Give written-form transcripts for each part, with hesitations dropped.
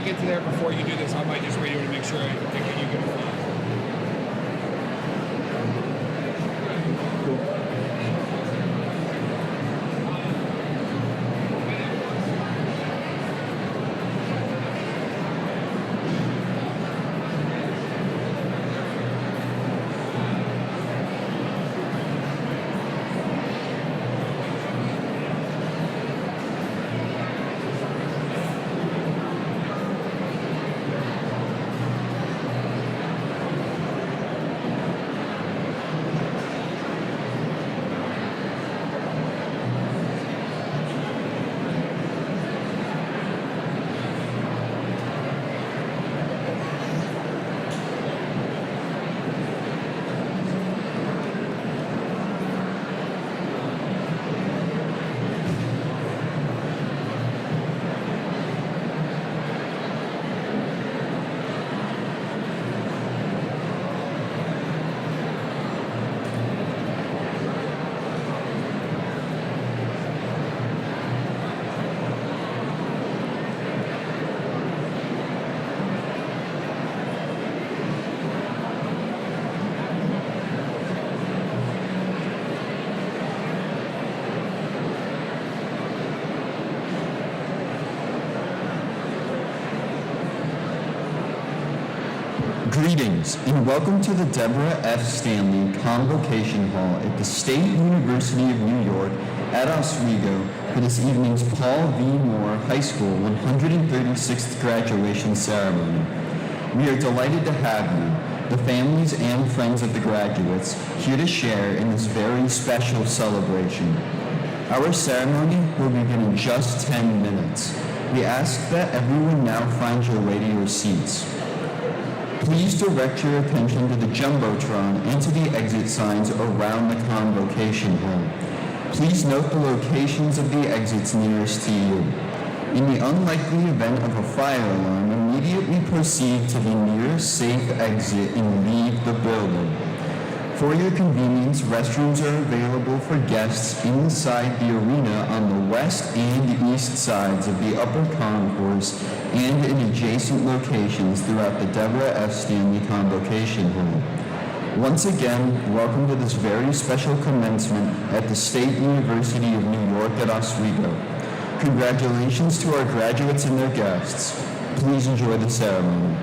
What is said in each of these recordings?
get to there before you do this, I might just radio to make sure you get a fly. Greetings and welcome to the Deborah F. Stanley Convocation Hall at the State University of New York at Oswego for this evening's Paul V. Moore High School 136th graduation ceremony. We are delighted to have you, the families and friends of the graduates, here to share in this very special celebration. Our ceremony will begin in just 10 minutes. We ask that everyone now find your way to your seats. Please direct your attention to the Jumbotron and to the exit signs around the Convocation Hall. Please note the locations of the exits nearest to you. In the unlikely event of a fire alarm, immediately proceed to the nearest safe exit and leave the building. For your convenience, restrooms are available for guests inside the arena on the west and east sides of the upper concourse and in adjacent locations throughout the Deborah F. Stanley Convocation Hall. Once again, welcome to this very special commencement at the State University of New York at Oswego. Congratulations to our graduates and their guests. Please enjoy the ceremony.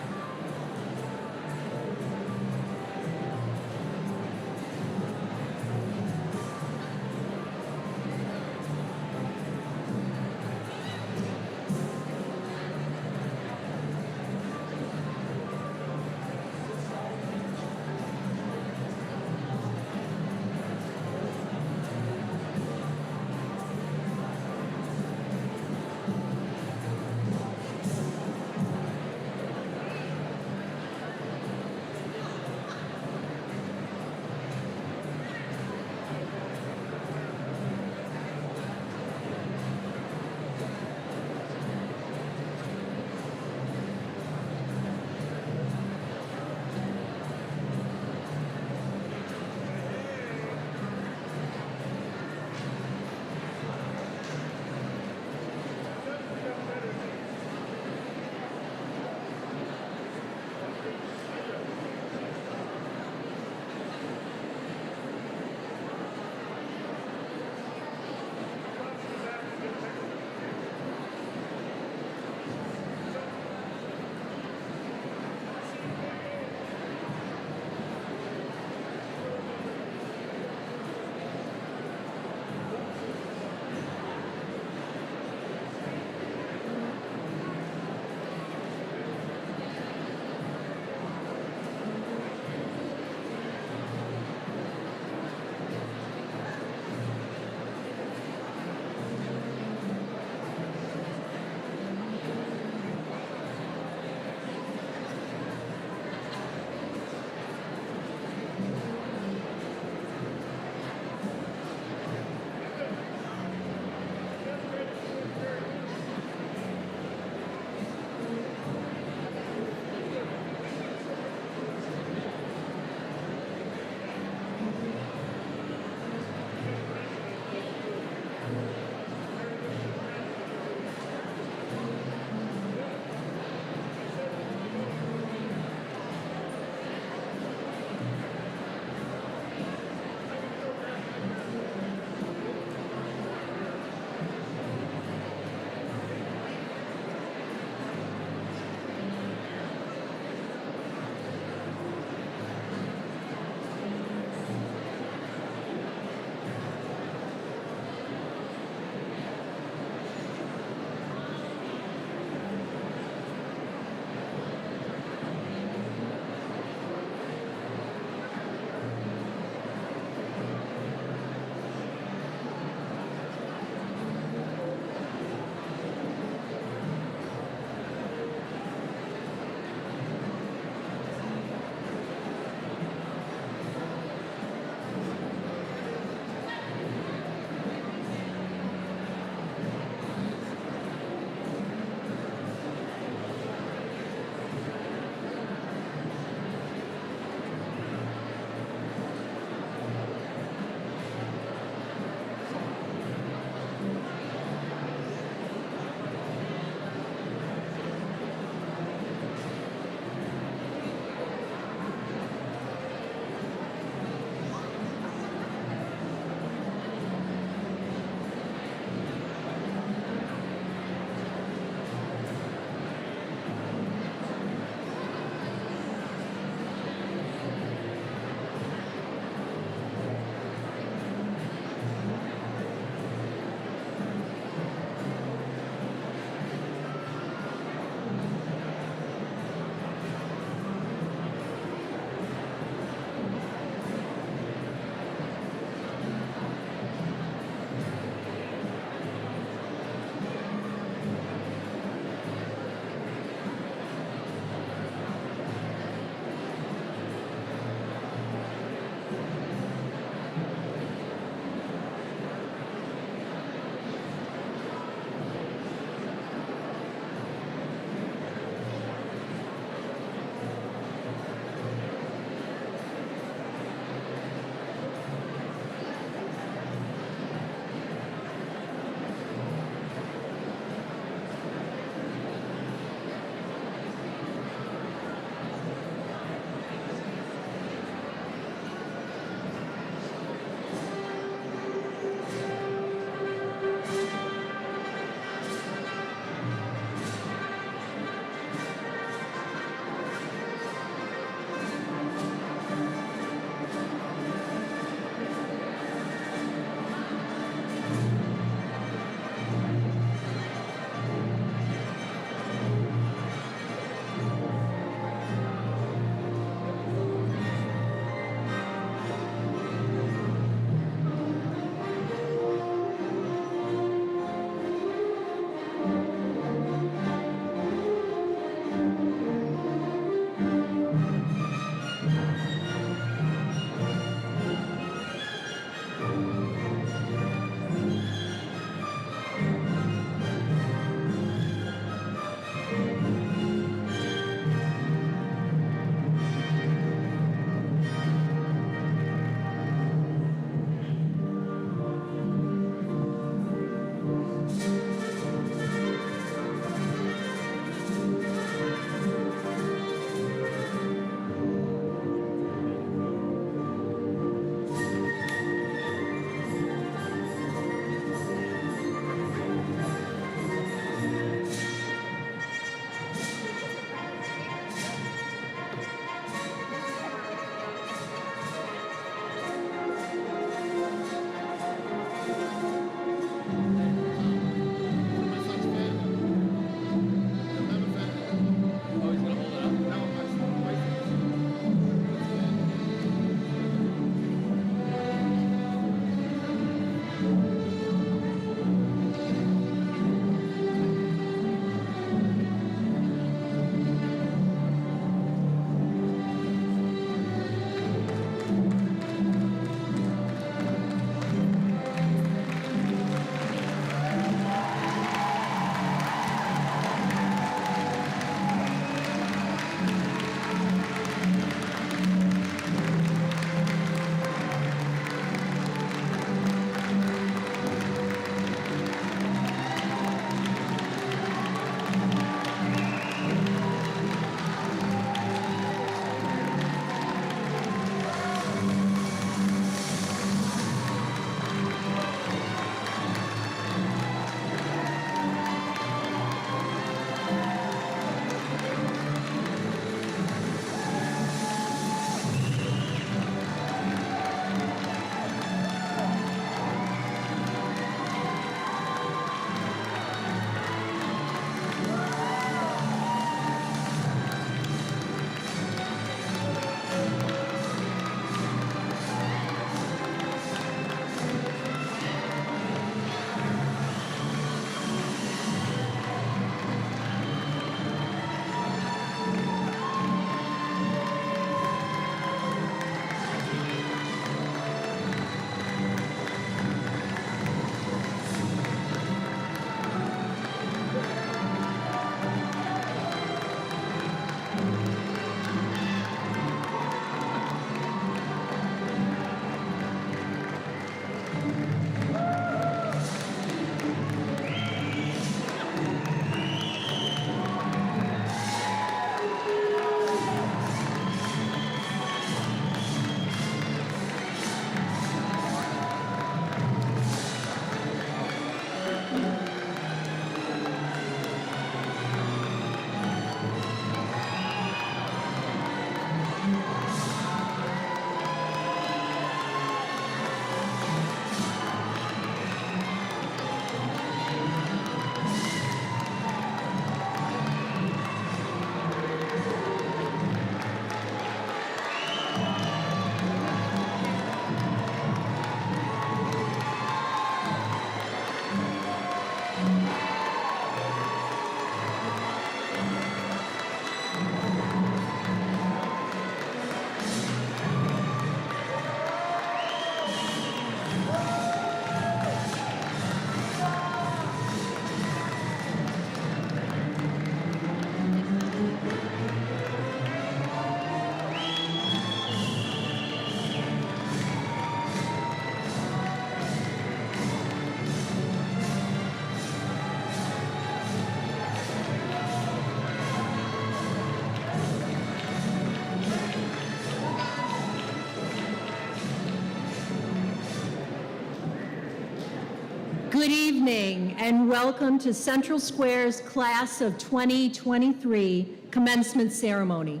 Good evening and welcome to Central Square's Class of 2023 Commencement Ceremony.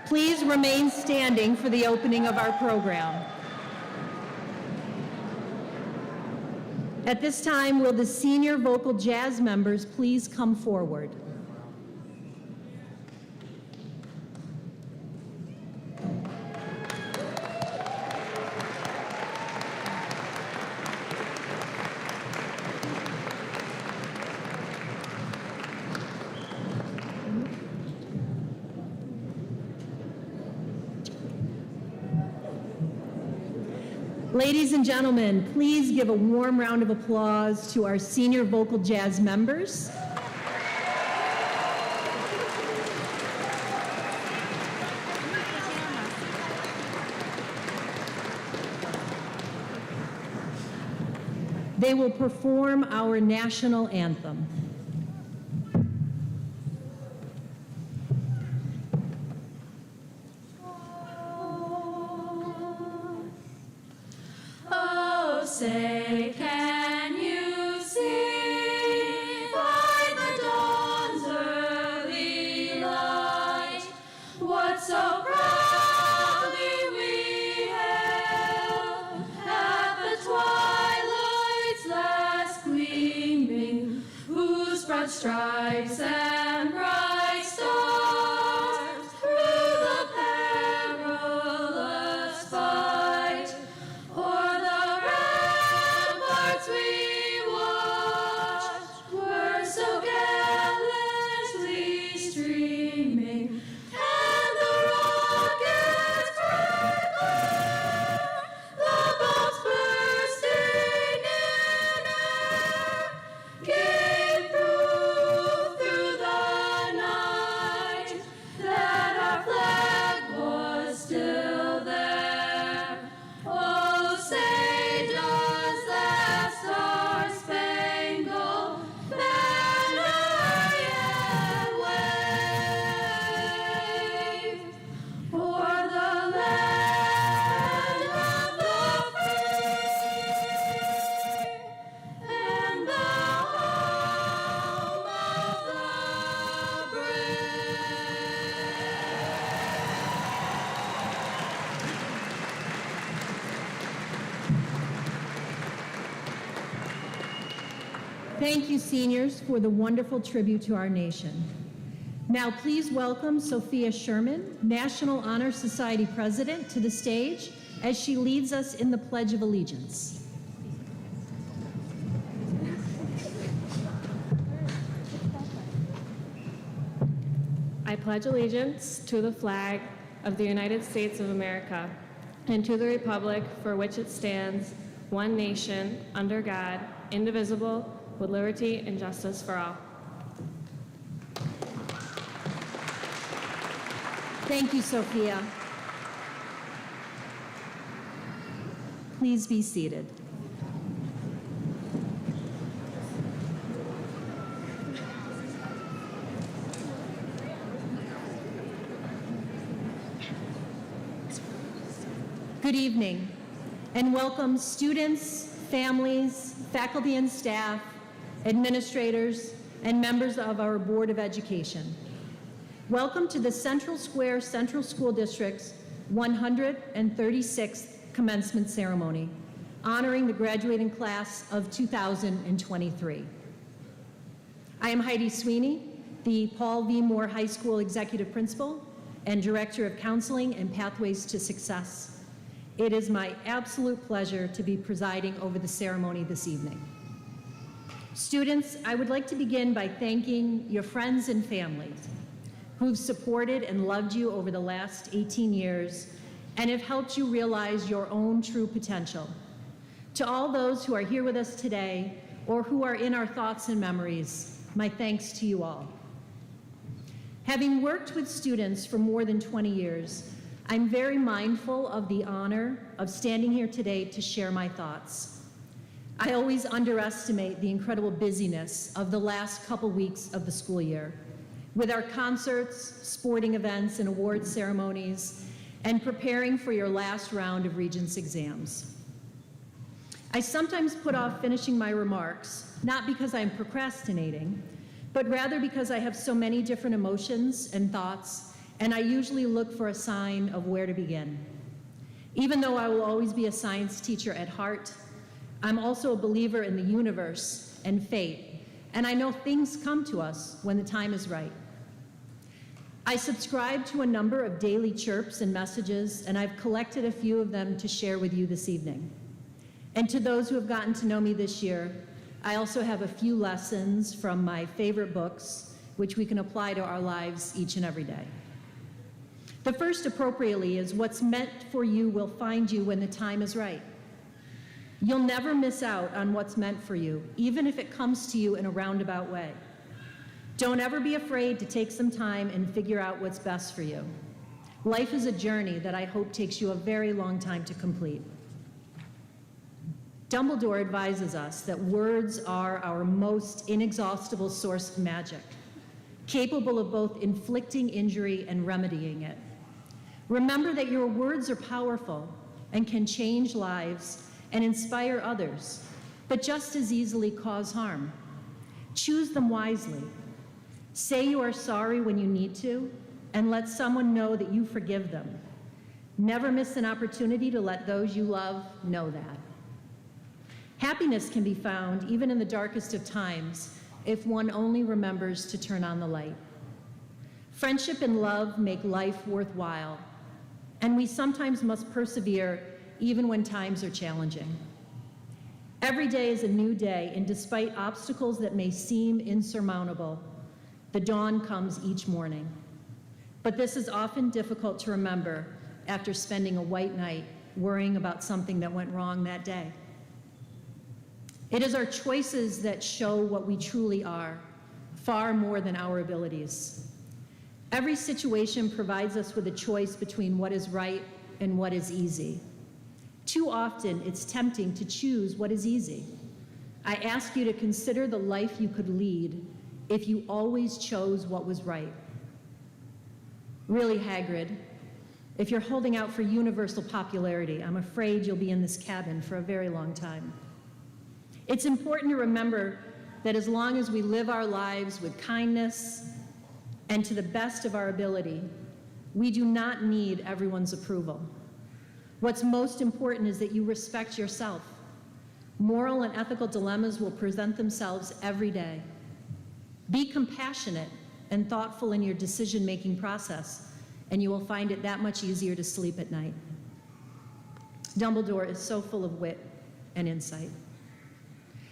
Please remain standing for the opening of our program. At this time, will the senior vocal jazz members please come forward? Ladies and gentlemen, please give a warm round of applause to our senior vocal jazz members. They will perform our national anthem. Say, can you see by the dawn's early light what so proudly we hailed at the twilight's last gleaming, whose broad stripes and bright stars through the perilous fight o'er the we watched were so gallantly streaming, and the rockets crackling, the bombs bursting in air, came through the night, that our flag was still there. Oh, say does that Star-Spangled Banner yet wave o'er the land of the free and the home of the brave? Thank you, seniors, for the wonderful tribute to our nation. Now, please welcome Sophia Sherman, National Honor Society President, to the stage as she leads us in the Pledge of Allegiance. I pledge allegiance to the flag of the United States of America and to the republic for which it stands, one nation, under God, indivisible, with liberty and justice for all. Thank you, Sophia. Please be seated. Good evening, and welcome students, families, faculty and staff, administrators, and members of our Board of Education. Welcome to the Central Square Central School District's 136th commencement ceremony, honoring the graduating class of 2023. I am Heidi Sweeney, the Paul V. Moore High School Executive Principal and Director of Counseling and Pathways to Success. It is my absolute pleasure to be presiding over the ceremony this evening. Students, I would like to begin by thanking your friends and families who've supported and loved you over the last 18 years and have helped you realize your own true potential. To all those who are here with us today or who are in our thoughts and memories, my thanks to you all. Having worked with students for more than 20 years, I'm very mindful of the honor of standing here today to share my thoughts. I always underestimate the incredible busyness of the last couple weeks of the school year, with our concerts, sporting events, and award ceremonies, and preparing for your last round of Regents exams. I sometimes put off finishing my remarks, not because I'm procrastinating, but rather because I have so many different emotions and thoughts, and I usually look for a sign of where to begin. Even though I will always be a science teacher at heart, I'm also a believer in the universe and fate, and I know things come to us when the time is right. I subscribe to a number of daily chirps and messages, and I've collected a few of them to share with you this evening. And to those who have gotten to know me this year, I also have a few lessons from my favorite books, which we can apply to our lives each and every day. The first, appropriately, is what's meant for you will find you when the time is right. You'll never miss out on what's meant for you, even if it comes to you in a roundabout way. Don't ever be afraid to take some time and figure out what's best for you. Life is a journey that I hope takes you a very long time to complete. Dumbledore advises us that words are our most inexhaustible source of magic, capable of both inflicting injury and remedying it. Remember that your words are powerful and can change lives and inspire others, but just as easily cause harm. Choose them wisely. Say you are sorry when you need to, and let someone know that you forgive them. Never miss an opportunity to let those you love know that. Happiness can be found even in the darkest of times if one only remembers to turn on the light. Friendship and love make life worthwhile, and we sometimes must persevere even when times are challenging. Every day is a new day, and despite obstacles that may seem insurmountable, the dawn comes each morning. But this is often difficult to remember after spending a white night worrying about something that went wrong that day. It is our choices that show what we truly are, far more than our abilities. Every situation provides us with a choice between what is right and what is easy. Too often, it's tempting to choose what is easy. I ask you to consider the life you could lead if you always chose what was right. Really, Hagrid, if you're holding out for universal popularity, I'm afraid you'll be in this cabin for a very long time. It's important to remember that as long as we live our lives with kindness and to the best of our ability, we do not need everyone's approval. What's most important is that you respect yourself. Moral and ethical dilemmas will present themselves every day. Be compassionate and thoughtful in your decision-making process, and you will find it that much easier to sleep at night. Dumbledore is so full of wit and insight.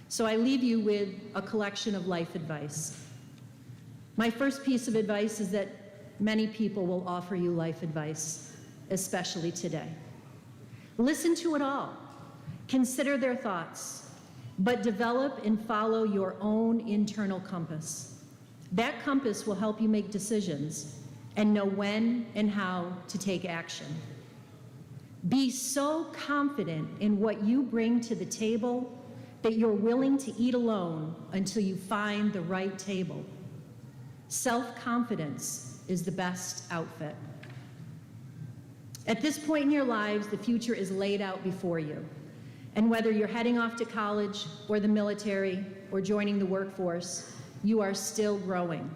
So I leave you with a collection of life advice. My first piece of advice is that many people will offer you life advice, especially today. Listen to it all. Consider their thoughts, but develop and follow your own internal compass. That compass will help you make decisions and know when and how to take action. Be so confident in what you bring to the table that you're willing to eat alone until you find the right table. Self-confidence is the best outfit. At this point in your lives, the future is laid out before you. And whether you're heading off to college or the military or joining the workforce, you are still growing.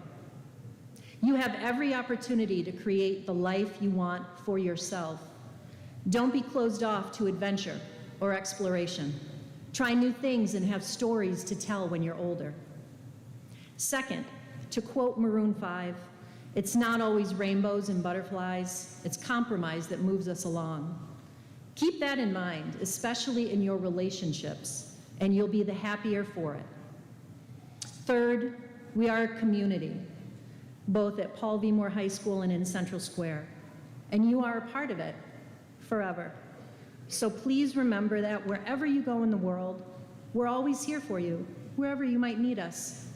You have every opportunity to create the life you want for yourself. Don't be closed off to adventure or exploration. Try new things and have stories to tell when you're older. Second, to quote Maroon 5, it's not always rainbows and butterflies, it's compromise that moves us along. Keep that in mind, especially in your relationships, and you'll be the happier for it. Third, we are a community, both at Paul V. Moore High School and in Central Square, and you are a part of it forever. So please remember that wherever you go in the world, we're always here for you, wherever you might need us.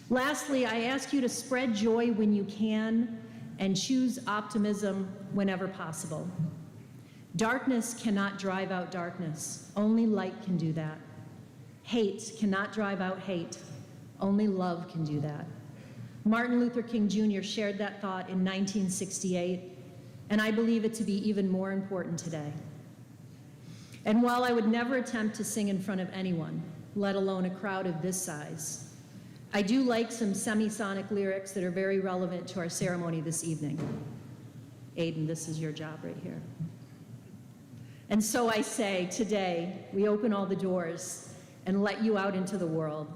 Lastly, I ask you to spread joy when you can and choose optimism whenever possible. Darkness cannot drive out darkness. Only light can do that. Hate cannot drive out hate. Only love can do that. Martin Luther King Jr. shared that thought in 1968, and I believe it to be even more important today. And while I would never attempt to sing in front of anyone, let alone a crowd of this size, I do like some semisonic lyrics that are very relevant to our ceremony this evening. Aiden, this is your job right here. And so I say, today, we open all the doors and let you out into the world.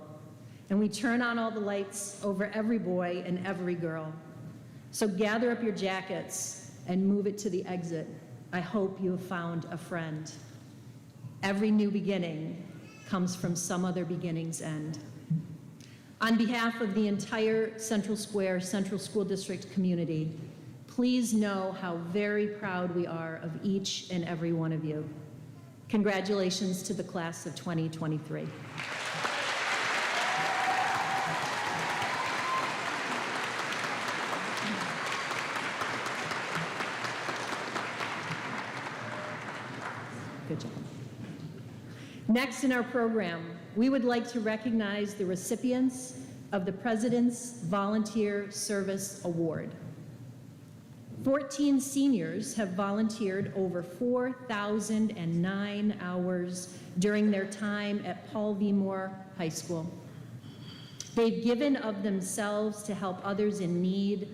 And we turn on all the lights over every boy and every girl. So gather up your jackets and move it to the exit. I hope you have found a friend. Every new beginning comes from some other beginning's end. On behalf of the entire Central Square Central School District community, please know how very proud we are of each and every one of you. Congratulations to the class of 2023. Good job. Next in our program, we would like to recognize the recipients of the President's Volunteer Service Award. 14 seniors have volunteered over 4,009 hours during their time at Paul V. Moore High School. They've given of themselves to help others in need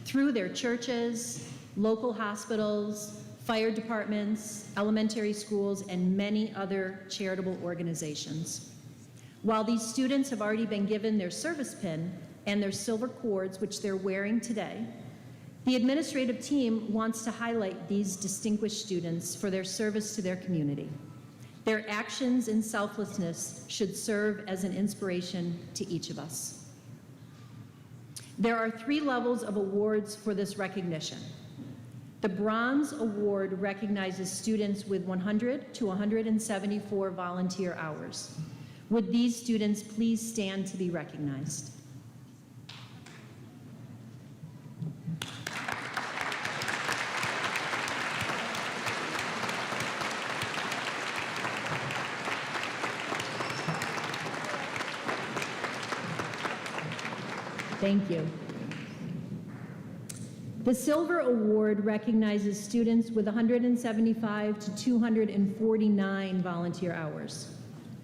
through their churches, local hospitals, fire departments, elementary schools, and many other charitable organizations. While these students have already been given their service pin and their silver cords, which they're wearing today, the administrative team wants to highlight these distinguished students for their service to their community. Their actions and selflessness should serve as an inspiration to each of us. There are 3 levels of awards for this recognition. The Bronze Award recognizes students with 100 to 174 volunteer hours. Would these students please stand to be recognized? Thank you. The Silver Award recognizes students with 175 to 249 volunteer hours.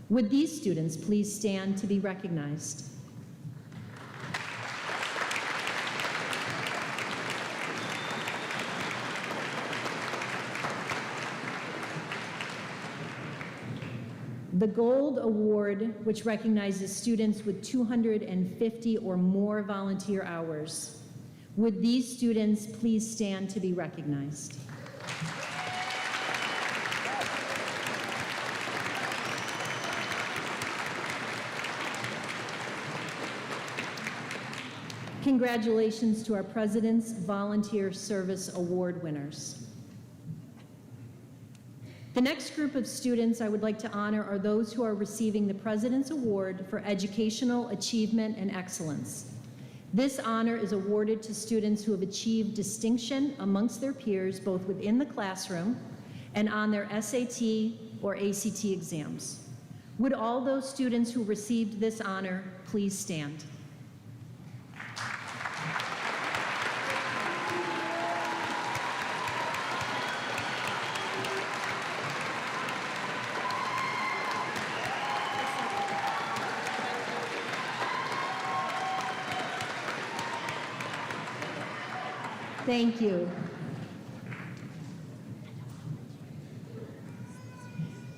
Would these students please stand to be recognized? The Gold Award, which recognizes students with 250 or more volunteer hours. Would these students please stand to be recognized? Congratulations to our President's Volunteer Service Award winners. The next group of students I would like to honor are those who are receiving the President's Award for Educational Achievement and Excellence. This honor is awarded to students who have achieved distinction amongst their peers, both within the classroom and on their SAT or ACT exams. Would all those students who received this honor please stand? Thank you.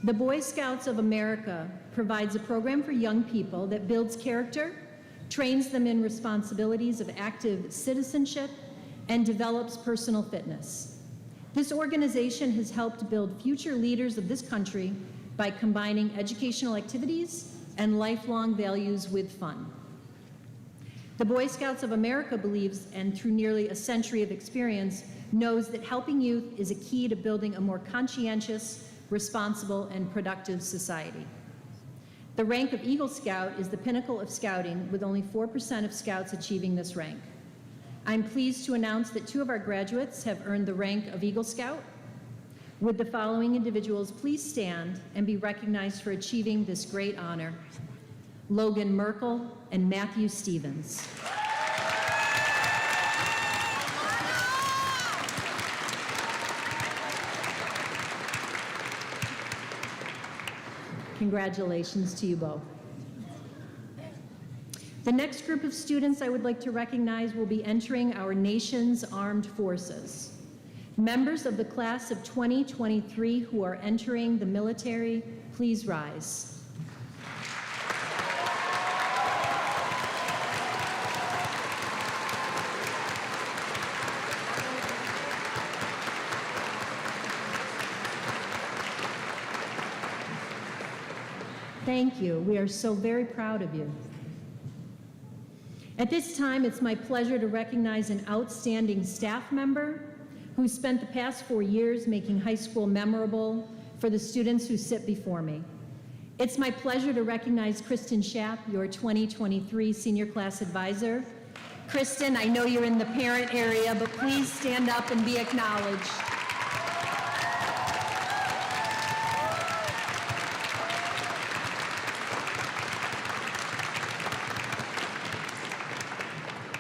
The Boy Scouts of America provides a program for young people that builds character, trains them in responsibilities of active citizenship, and develops personal fitness. This organization has helped build future leaders of this country by combining educational activities and lifelong values with fun. The Boy Scouts of America believes, and through nearly a century of experience, knows that helping youth is a key to building a more conscientious, responsible, and productive society. The rank of Eagle Scout is the pinnacle of scouting, with only 4% of scouts achieving this rank. I'm pleased to announce that 2 of our graduates have earned the rank of Eagle Scout. Would the following individuals please stand and be recognized for achieving this great honor? Logan Merkel and Matthew Stevens. Congratulations to you both. The next group of students I would like to recognize will be entering our nation's armed forces. Members of the class of 2023 who are entering the military, please rise. Thank you. We are so very proud of you. At this time, it's my pleasure to recognize an outstanding staff member who spent the past 4 years making high school memorable for the students who sit before me. It's my pleasure to recognize Kristen Schaap, your 2023 senior class advisor. Kristen, I know you're in the parent area, but please stand up and be acknowledged.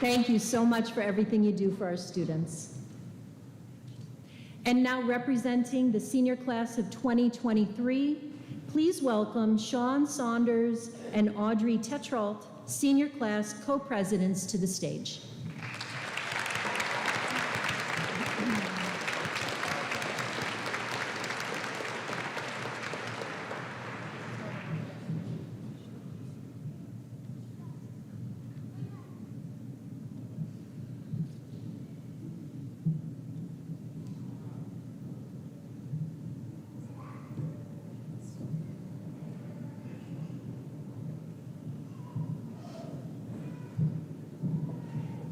Thank you so much for everything you do for our students. And now representing the senior class of 2023, please welcome Sean Saunders and Audrey Tetrault, senior class co-presidents, to the stage.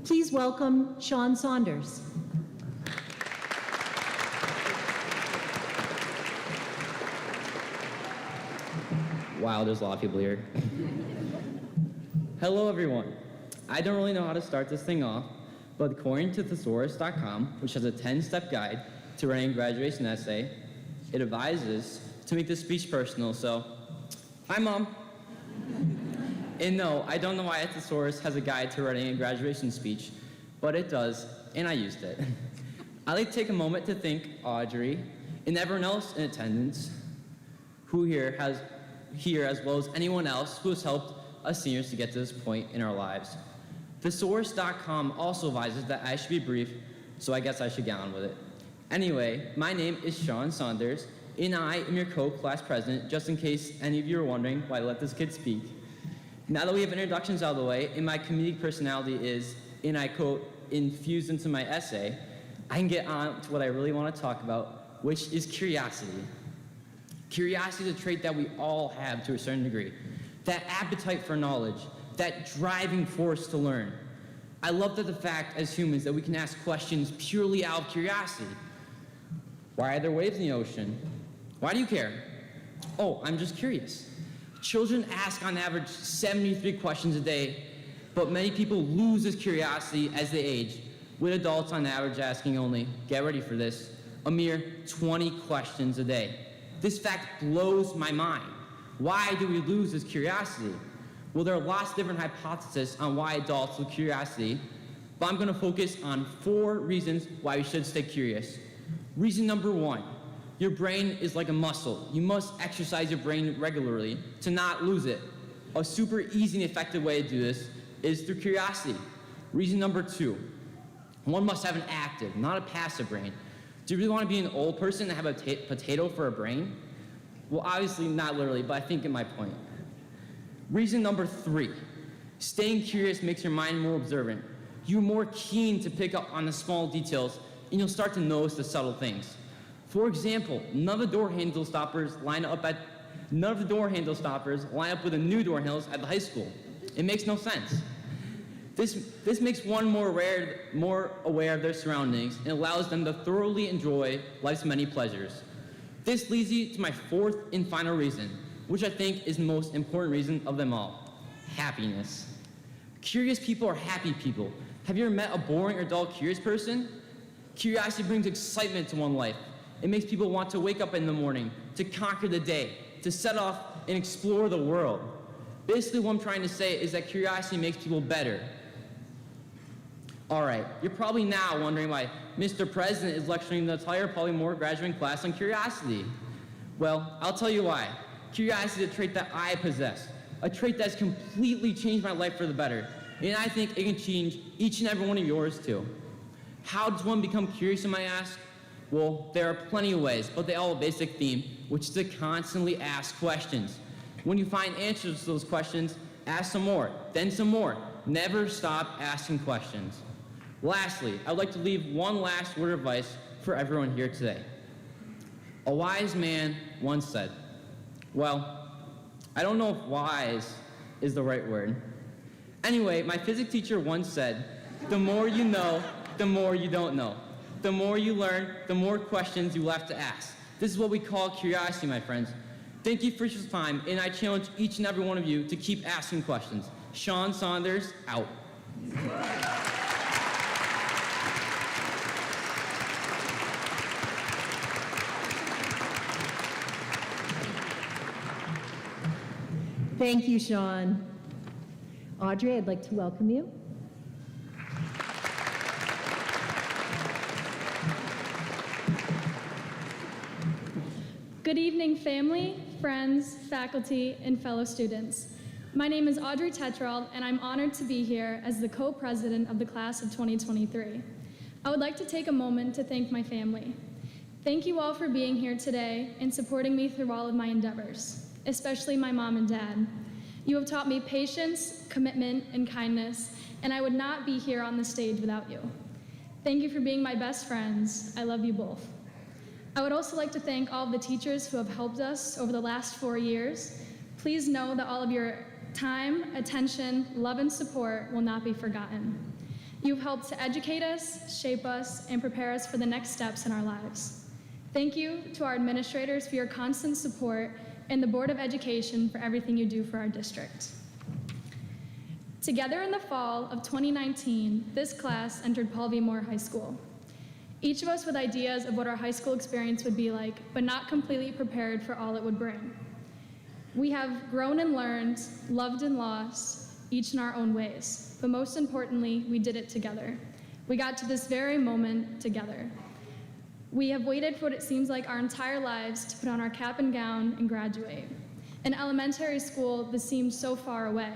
Please welcome Sean Saunders. Wow, there's a lot of people here. Hello, everyone. I don't really know how to start this thing off, but according to thesaurus.com, which has a 10-step guide to writing a graduation essay, it advises to make this speech personal, so, hi, Mom. And no, I don't know why a thesaurus has a guide to writing a graduation speech, but it does, and I used it. I'd like to take a moment to thank Audrey and everyone else in attendance who here, as well as anyone else who has helped us seniors to get to this point in our lives. Thesaurus.com also advises that I should be brief, so I guess I should get on with it. Anyway, my name is Sean Saunders, and I am your co-class president, just in case any of you are wondering why I let this kid speak. Now that we have introductions out of the way, and my comedic personality is, and I quote, infused into my essay, I can get on to what I really want to talk about, which is curiosity. Curiosity is a trait that we all have to a certain degree. That appetite for knowledge, that driving force to learn. I love the fact as humans that we can ask questions purely out of curiosity. Why are there waves in the ocean? Why do you care? Oh, I'm just curious. Children ask on average 73 questions a day, but many people lose this curiosity as they age, with adults on average asking only, get ready for this, a mere 20 questions a day. This fact blows my mind. Why do we lose this curiosity? Well, there are lots of different hypotheses on why adults lose curiosity, but I'm going to focus on 4 reasons why we should stay curious. Reason number 1. Your brain is like a muscle. You must exercise your brain regularly to not lose it. A super easy and effective way to do this is through curiosity. Reason number 2, one must have an active, not a passive brain. Do you really want to be an old person and have a potato for a brain? Well, obviously not literally, but I think in my point. Reason number 3, staying curious makes your mind more observant. You're more keen to pick up on the small details, and you'll start to notice the subtle things. For example, none of the door handle stoppers line up with the new door handles at the high school. It makes no sense. This makes one more aware of their surroundings and allows them to thoroughly enjoy life's many pleasures. This leads you to my 4th and final reason, which I think is the most important reason of them all: happiness. Curious people are happy people. Have you ever met a boring or dull curious person? Curiosity brings excitement to one's life. It makes people want to wake up in the morning, to conquer the day, to set off and explore the world. Basically, what I'm trying to say is that curiosity makes people better. All right, you're probably now wondering why Mr. President is lecturing the entire probably more graduating class on curiosity. Well, I'll tell you why. Curiosity is a trait that I possess, a trait that's completely changed my life for the better. And I think it can change each and every one of yours too. How does one become curious, you might ask? Well, there are plenty of ways, but they all have a basic theme, which is to constantly ask questions. When you find answers to those questions, ask some more, then some more. Never stop asking questions. Lastly, I'd like to leave one last word of advice for everyone here today. A wise man once said, well, I don't know if wise is the right word. Anyway, my physics teacher once said, the more you know, the more you don't know. The more you learn, the more questions you have to ask. This is what we call curiosity, my friends. Thank you for your time, and I challenge each and every one of you to keep asking questions. Sean Saunders, out. Thank you, Sean. Audrey, I'd like to welcome you. Good evening, family, friends, faculty, and fellow students. My name is Audrey Tetrald, and I'm honored to be here as the co-president of the class of 2023. I would like to take a moment to thank my family. Thank you all for being here today and supporting me through all of my endeavors, especially my mom and dad. You have taught me patience, commitment, and kindness, and I would not be here on the stage without you. Thank you for being my best friends. I love you both. I would also like to thank all of the teachers who have helped us over the last 4 years. Please know that all of your time, attention, love, and support will not be forgotten. You've helped to educate us, shape us, and prepare us for the next steps in our lives. Thank you to our administrators for your constant support and the Board of Education for everything you do for our district. Together in the fall of 2019, this class entered Paul V. Moore High School. Each of us with ideas of what our high school experience would be like, but not completely prepared for all it would bring. We have grown and learned, loved and lost, each in our own ways. But most importantly, we did it together. We got to this very moment together. We have waited for what it seems like our entire lives to put on our cap and gown and graduate. In elementary school, this seemed so far away.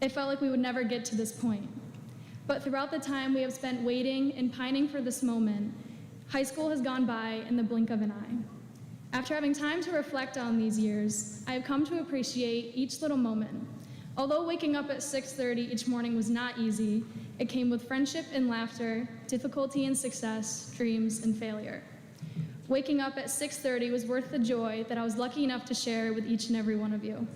It felt like we would never get to this point. But throughout the time we have spent waiting and pining for this moment, high school has gone by in the blink of an eye. After having time to reflect on these years, I have come to appreciate each little moment. Although waking up at 6:30 each morning was not easy, it came with friendship and laughter, difficulty and success, dreams and failure. Waking up at 6:30 was worth the joy that I was lucky enough to share with each and every one of you.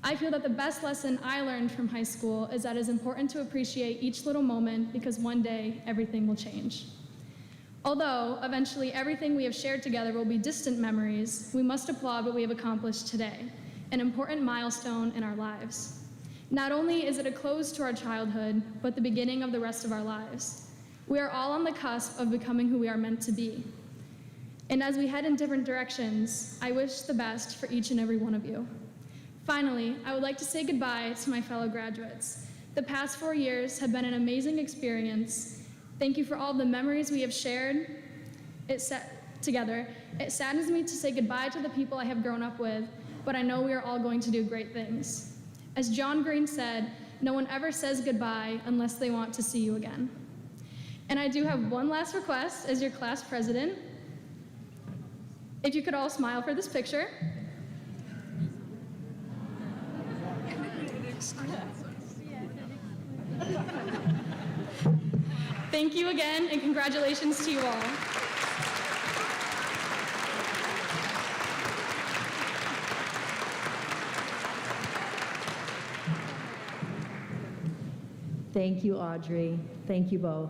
I feel that the best lesson I learned from high school is that it is important to appreciate each little moment because one day everything will change. Although eventually everything we have shared together will be distant memories, we must applaud what we have accomplished today, an important milestone in our lives. Not only is it a close to our childhood, but the beginning of the rest of our lives. We are all on the cusp of becoming who we are meant to be. And as we head in different directions, I wish the best for each and every one of you. Finally, I would like to say goodbye to my fellow graduates. The past 4 years have been an amazing experience. Thank you for all the memories we have shared together. It saddens me to say goodbye to the people I have grown up with, but I know we are all going to do great things. As John Green said, no one ever says goodbye unless they want to see you again. And I do have one last request as your class president. If you could all smile for this picture. Thank you again, and congratulations to you all. Thank you, Audrey. Thank you both.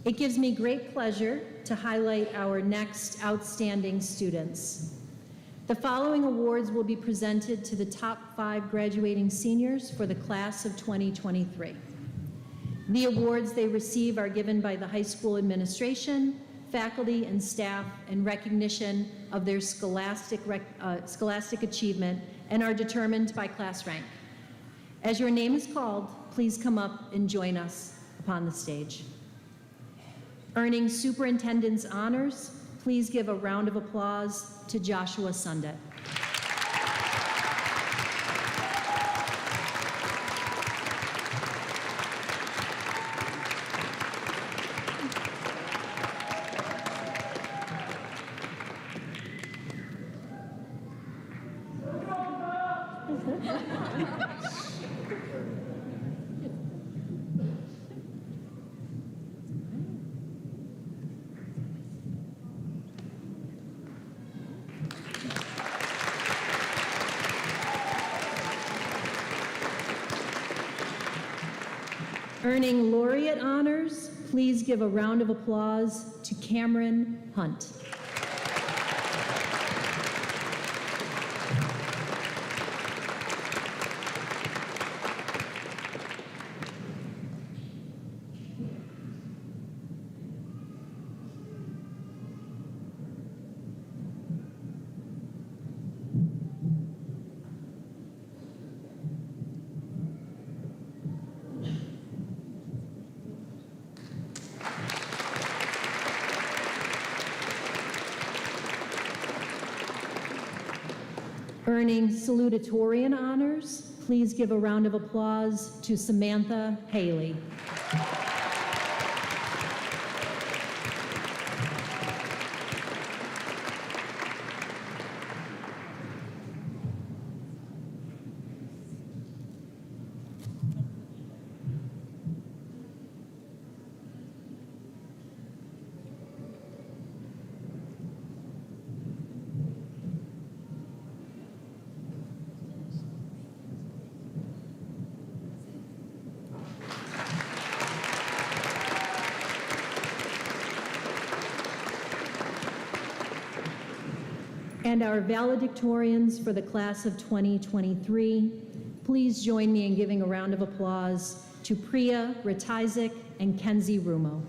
It gives me great pleasure to highlight our next outstanding students. The following awards will be presented to the top 5 graduating seniors for the class of 2023. The awards they receive are given by the high school administration, faculty, and staff in recognition of their scholastic achievement and are determined by class rank. As your name is called, please come up and join us upon the stage. Earning superintendent's honors, please give a round of applause to Joshua Sundet. Earning laureate honors, please give a round of applause to Cameron Hunt. Earning salutatorian honors, please give a round of applause to Samantha Haley. And our valedictorians for the class of 2023, please join me in giving a round of applause to Priya Ratizik and Kenzie Rumo.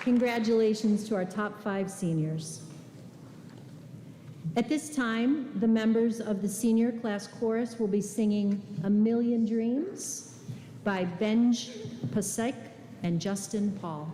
Congratulations to our top 5 seniors. At this time, the members of the senior class chorus will be singing "A Million Dreams" by Benj Pasek and Justin Paul.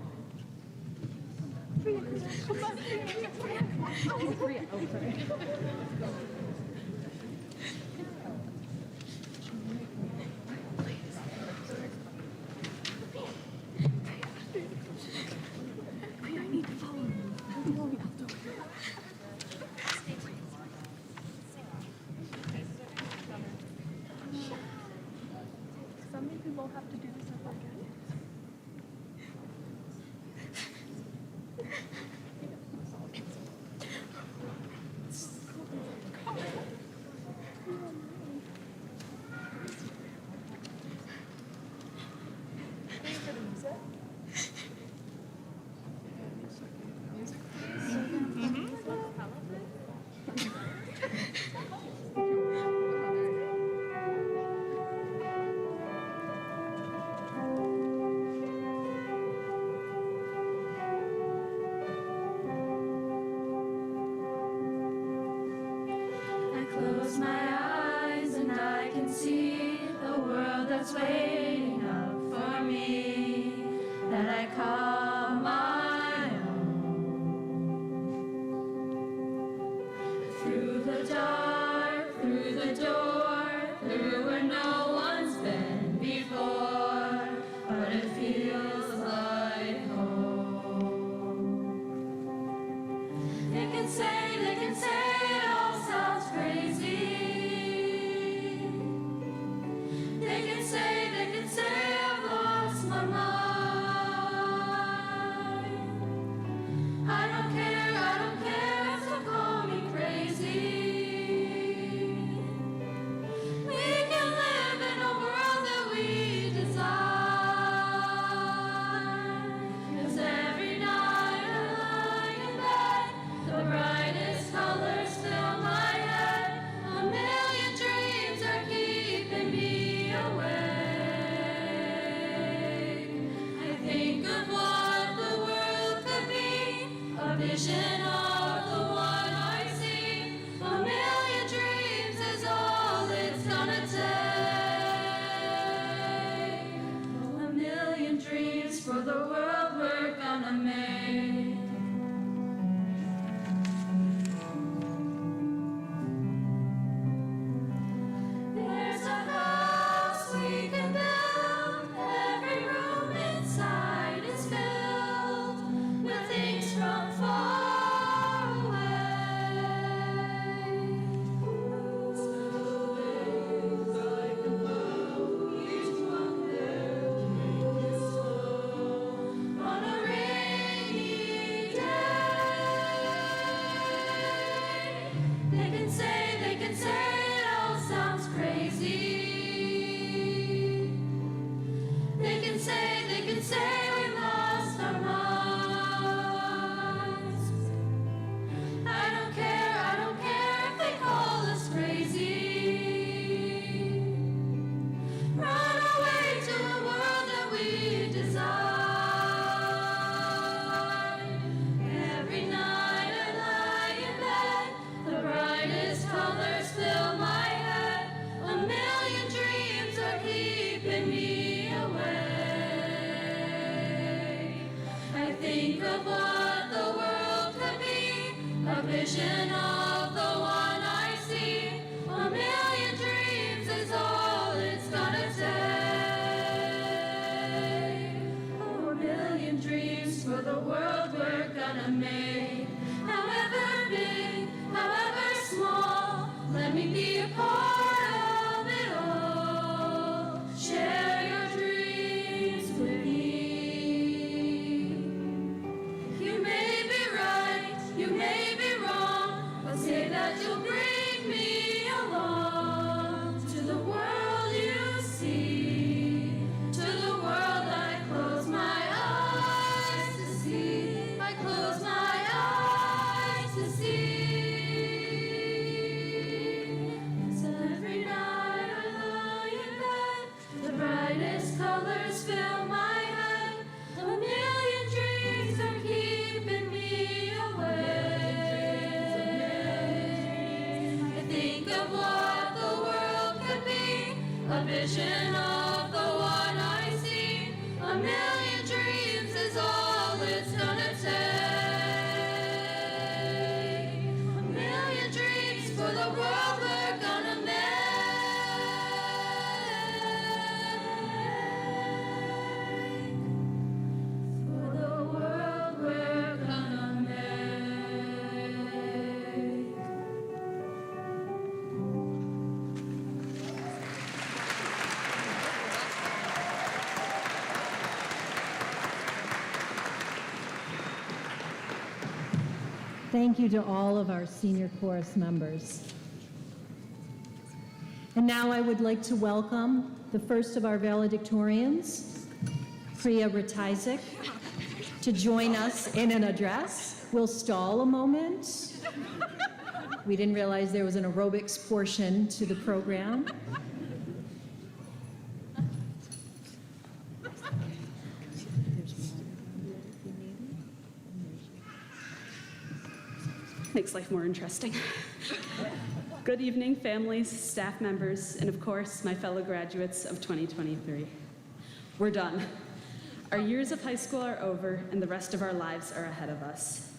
We'll have to do this over again. Close my eyes and I can see the world that's waiting up for me, that I call my own. Through the dark, through the door, through where no one's been before, but it feels like home. They can say it all sounds crazy. They can say keeping me awake. I think of what the world could be, a vision of the one I see. A million dreams is all it's gonna take. Oh, a million dreams for the world we're gonna make. However big, however small, let me be a part of it all. Share your dreams with me. You may be right, you may be wrong, but say that you'll bring me along to the world you see, to the world I close my eyes to see. I close my eyes to see. So every night I lie in bed, the brightest colors fill my head. A million dreams are keeping me awake. I think of what the world could be, a vision of the one I see. A million dreams is all it's gonna take. A million dreams for the world we're gonna make. For the world we're gonna make. Thank you to all of our senior chorus members. And now I would like to welcome the first of our valedictorians, Priya Retizik, to join us in an address. We'll stall a moment. We didn't realize there was an aerobics portion to the program. Makes life more interesting. Good evening, families, staff members, and of course, my fellow graduates of 2023. We're done. Our years of high school are over, and the rest of our lives are ahead of us.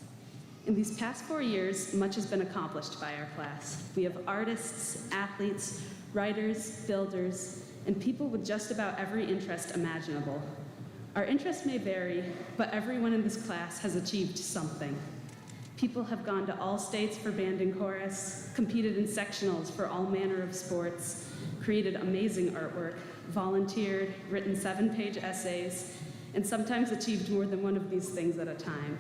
In these past 4 years, much has been accomplished by our class. We have artists, athletes, writers, builders, and people with just about every interest imaginable. Our interests may vary, but everyone in this class has achieved something. People have gone to all states for band and chorus, competed in sectionals for all manner of sports, created amazing artwork, volunteered, written 7-page essays, and sometimes achieved more than one of these things at a time.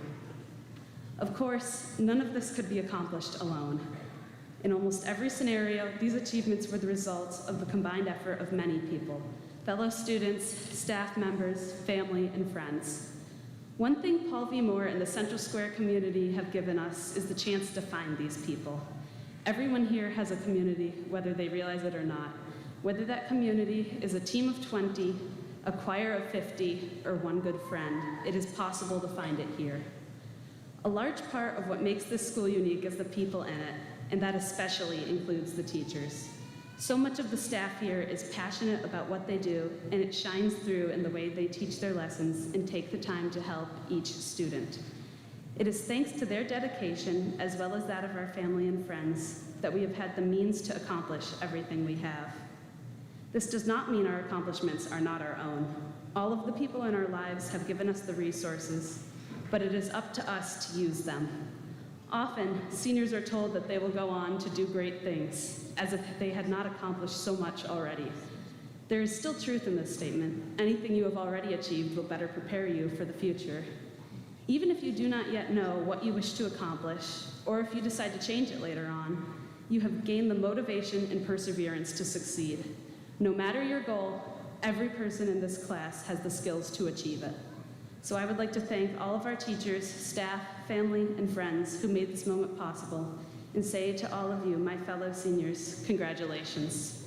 Of course, none of this could be accomplished alone. In almost every scenario, these achievements were the result of the combined effort of many people: fellow students, staff members, family, and friends. One thing Paul V. Moore and the Central Square community have given us is the chance to find these people. Everyone here has a community, whether they realize it or not. Whether that community is a team of 20, a choir of 50, or one good friend, it is possible to find it here. A large part of what makes this school unique is the people in it, and that especially includes the teachers. So much of the staff here is passionate about what they do, and it shines through in the way they teach their lessons and take the time to help each student. It is thanks to their dedication, as well as that of our family and friends, that we have had the means to accomplish everything we have. This does not mean our accomplishments are not our own. All of the people in our lives have given us the resources, but it is up to us to use them. Often, seniors are told that they will go on to do great things, as if they had not accomplished so much already. There is still truth in this statement. Anything you have already achieved will better prepare you for the future. Even if you do not yet know what you wish to accomplish, or if you decide to change it later on, you have gained the motivation and perseverance to succeed. No matter your goal, every person in this class has the skills to achieve it. So I would like to thank all of our teachers, staff, family, and friends who made this moment possible, and say to all of you, my fellow seniors, congratulations.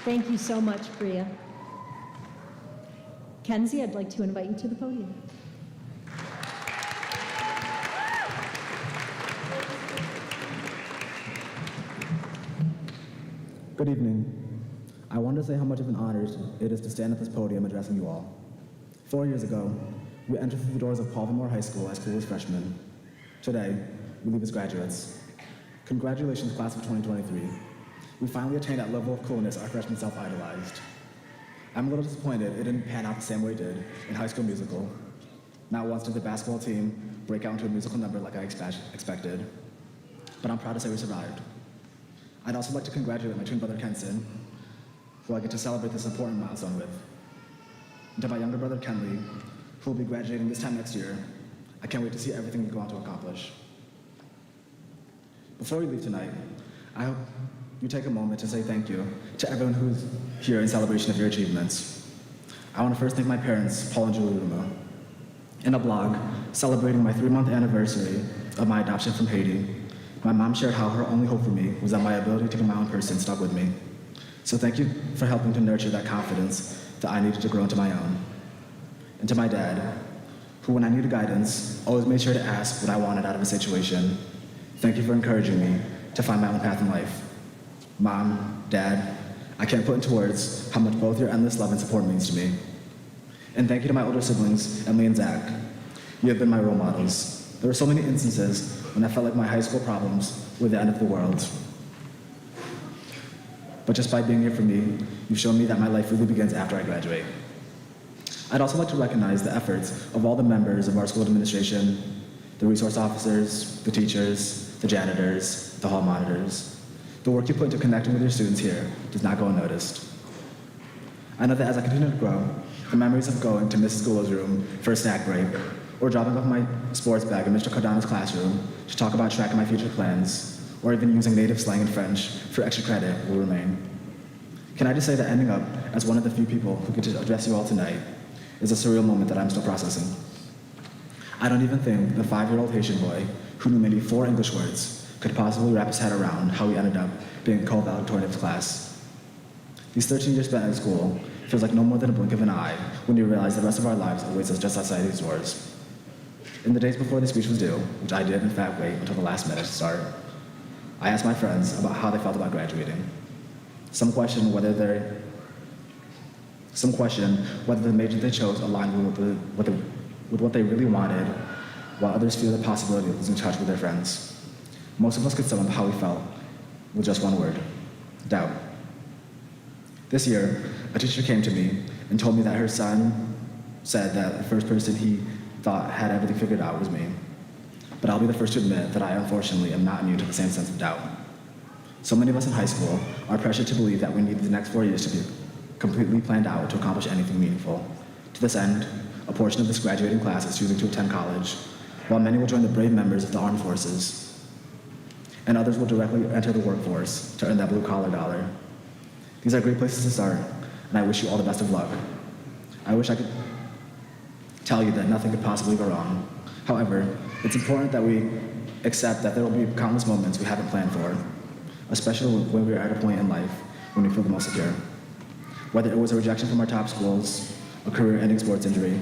Thank you so much, Priya. Kenzie, I'd like to invite you to the podium. Good evening. I wanted to say how much of an honor it is to stand at this podium addressing you all. 4 years ago, we entered through the doors of Paul V. Moore High School as clueless freshmen. Today, we leave as graduates. Congratulations, class of 2023. We finally attained that level of coolness our freshmen self-idolized. I'm a little disappointed it didn't pan out the same way it did in High School Musical. Not once did the basketball team break out into a musical number like I expected, but I'm proud to say we survived. I'd also like to congratulate my twin brother Kenson, who I get to celebrate this important milestone with. And to my younger brother Kenley, who will be graduating this time next year, I can't wait to see everything we go on to accomplish. Before we leave tonight, I hope you take a moment to say thank you to everyone who's here in celebration of your achievements. I want to first thank my parents, Paul and Julie Rumo. In a blog celebrating my 3-month anniversary of my adoption from Haiti, my mom shared how her only hope for me was that my ability to be my own person stuck with me. So thank you for helping to nurture that confidence that I needed to grow into my own. And to my dad, who when I needed guidance, always made sure to ask what I wanted out of a situation. Thank you for encouraging me to find my own path in life. Mom, Dad, I can't put into words how much both your endless love and support means to me. And thank you to my older siblings, Emily and Zach. You have been my role models. There were so many instances when I felt like my high school problems were the end of the world. But just by being here for me, you've shown me that my life really begins after I graduate. I'd also like to recognize the efforts of all the members of our school administration, the resource officers, the teachers, the janitors, the hall monitors. The work you put into connecting with your students here does not go unnoticed. I know that as I continue to grow, the memories of going to Mrs. Gould's room for a snack break, or dropping off my sports bag in Mr. Cardano's classroom to talk about track and my future plans, or even using native slang and French for extra credit will remain. Can I just say that ending up as one of the few people who get to address you all tonight is a surreal moment that I'm still processing. I don't even think the 5-year-old Haitian boy who knew maybe 4 English words could possibly wrap his head around how we ended up being called valedictorian of his class. These 13 years spent at school feels like no more than a blink of an eye when you realize the rest of our lives awaits us just outside these doors. In the days before the speech was due, which I did in fact wait until the last minute to start, I asked my friends about how they felt about graduating. Some questioned whether the major they chose aligned with what they really wanted, while others fear the possibility of losing touch with their friends. Most of us could sum up how we felt with just one word: doubt. This year, a teacher came to me and told me that her son said that the first person he thought had everything figured out was me. But I'll be the first to admit that I unfortunately am not immune to the same sense of doubt. So many of us in high school are pressured to believe that we need the next 4 years to be completely planned out to accomplish anything meaningful. To this end, a portion of this graduating class is choosing to attend college, while many will join the brave members of the armed forces, and others will directly enter the workforce to earn that blue-collar dollar. These are great places to start, and I wish you all the best of luck. I wish I could tell you that nothing could possibly go wrong. However, it's important that we accept that there will be countless moments we haven't planned for, especially when we're at a point in life when we feel the most secure. Whether it was a rejection from our top schools, a career-ending sports injury,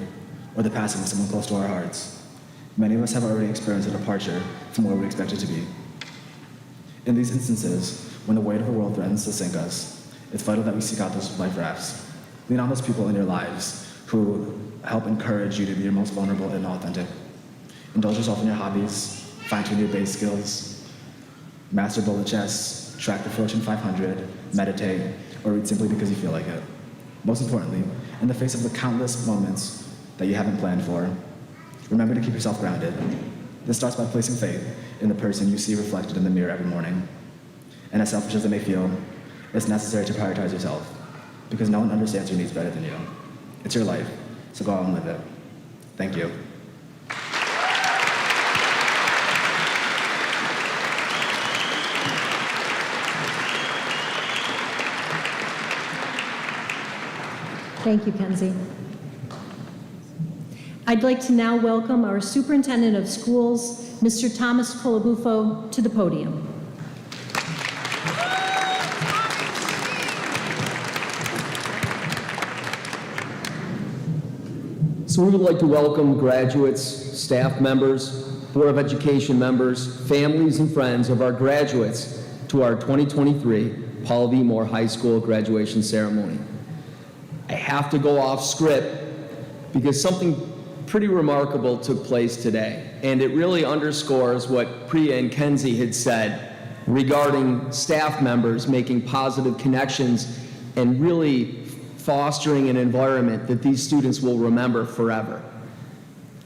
or the passing of someone close to our hearts, many of us have already experienced a departure from where we expected to be. In these instances, when the weight of the world threatens to sink us, it's vital that we seek out those life rafts. Lean on those people in your lives who help encourage you to be your most vulnerable and authentic. Indulge yourself in your hobbies, fine-tune your base skills, master bullet chess, track the Fortune 500, meditate, or read simply because you feel like it. Most importantly, in the face of the countless moments that you haven't planned for, remember to keep yourself grounded. This starts by placing faith in the person you see reflected in the mirror every morning. And as selfish as it may feel, it's necessary to prioritize yourself, because no one understands your needs better than you. It's your life, so go out and live it. Thank you. Thank you, Kenzie. I'd like to now welcome our Superintendent of Schools, Mr. Thomas Colabufo, to the podium. So we would like to welcome graduates, staff members, Board of Education members, families, and friends of our graduates to our 2023 Paul V. Moore High School graduation ceremony. I have to go off script because something pretty remarkable took place today, and it really underscores what Priya and Kenzie had said regarding staff members making positive connections and really fostering an environment that these students will remember forever.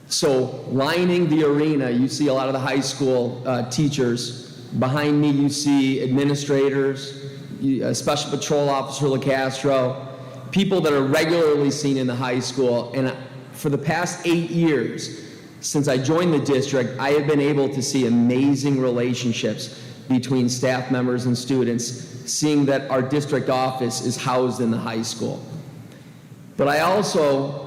So lining the arena, you see a lot of the high school teachers. Behind me, you see administrators, Special Patrol Officer LaCastro, people that are regularly seen in the high school. And for the past 8 years, since I joined the district, I have been able to see amazing relationships between staff members and students, seeing that our district office is housed in the high school. But I also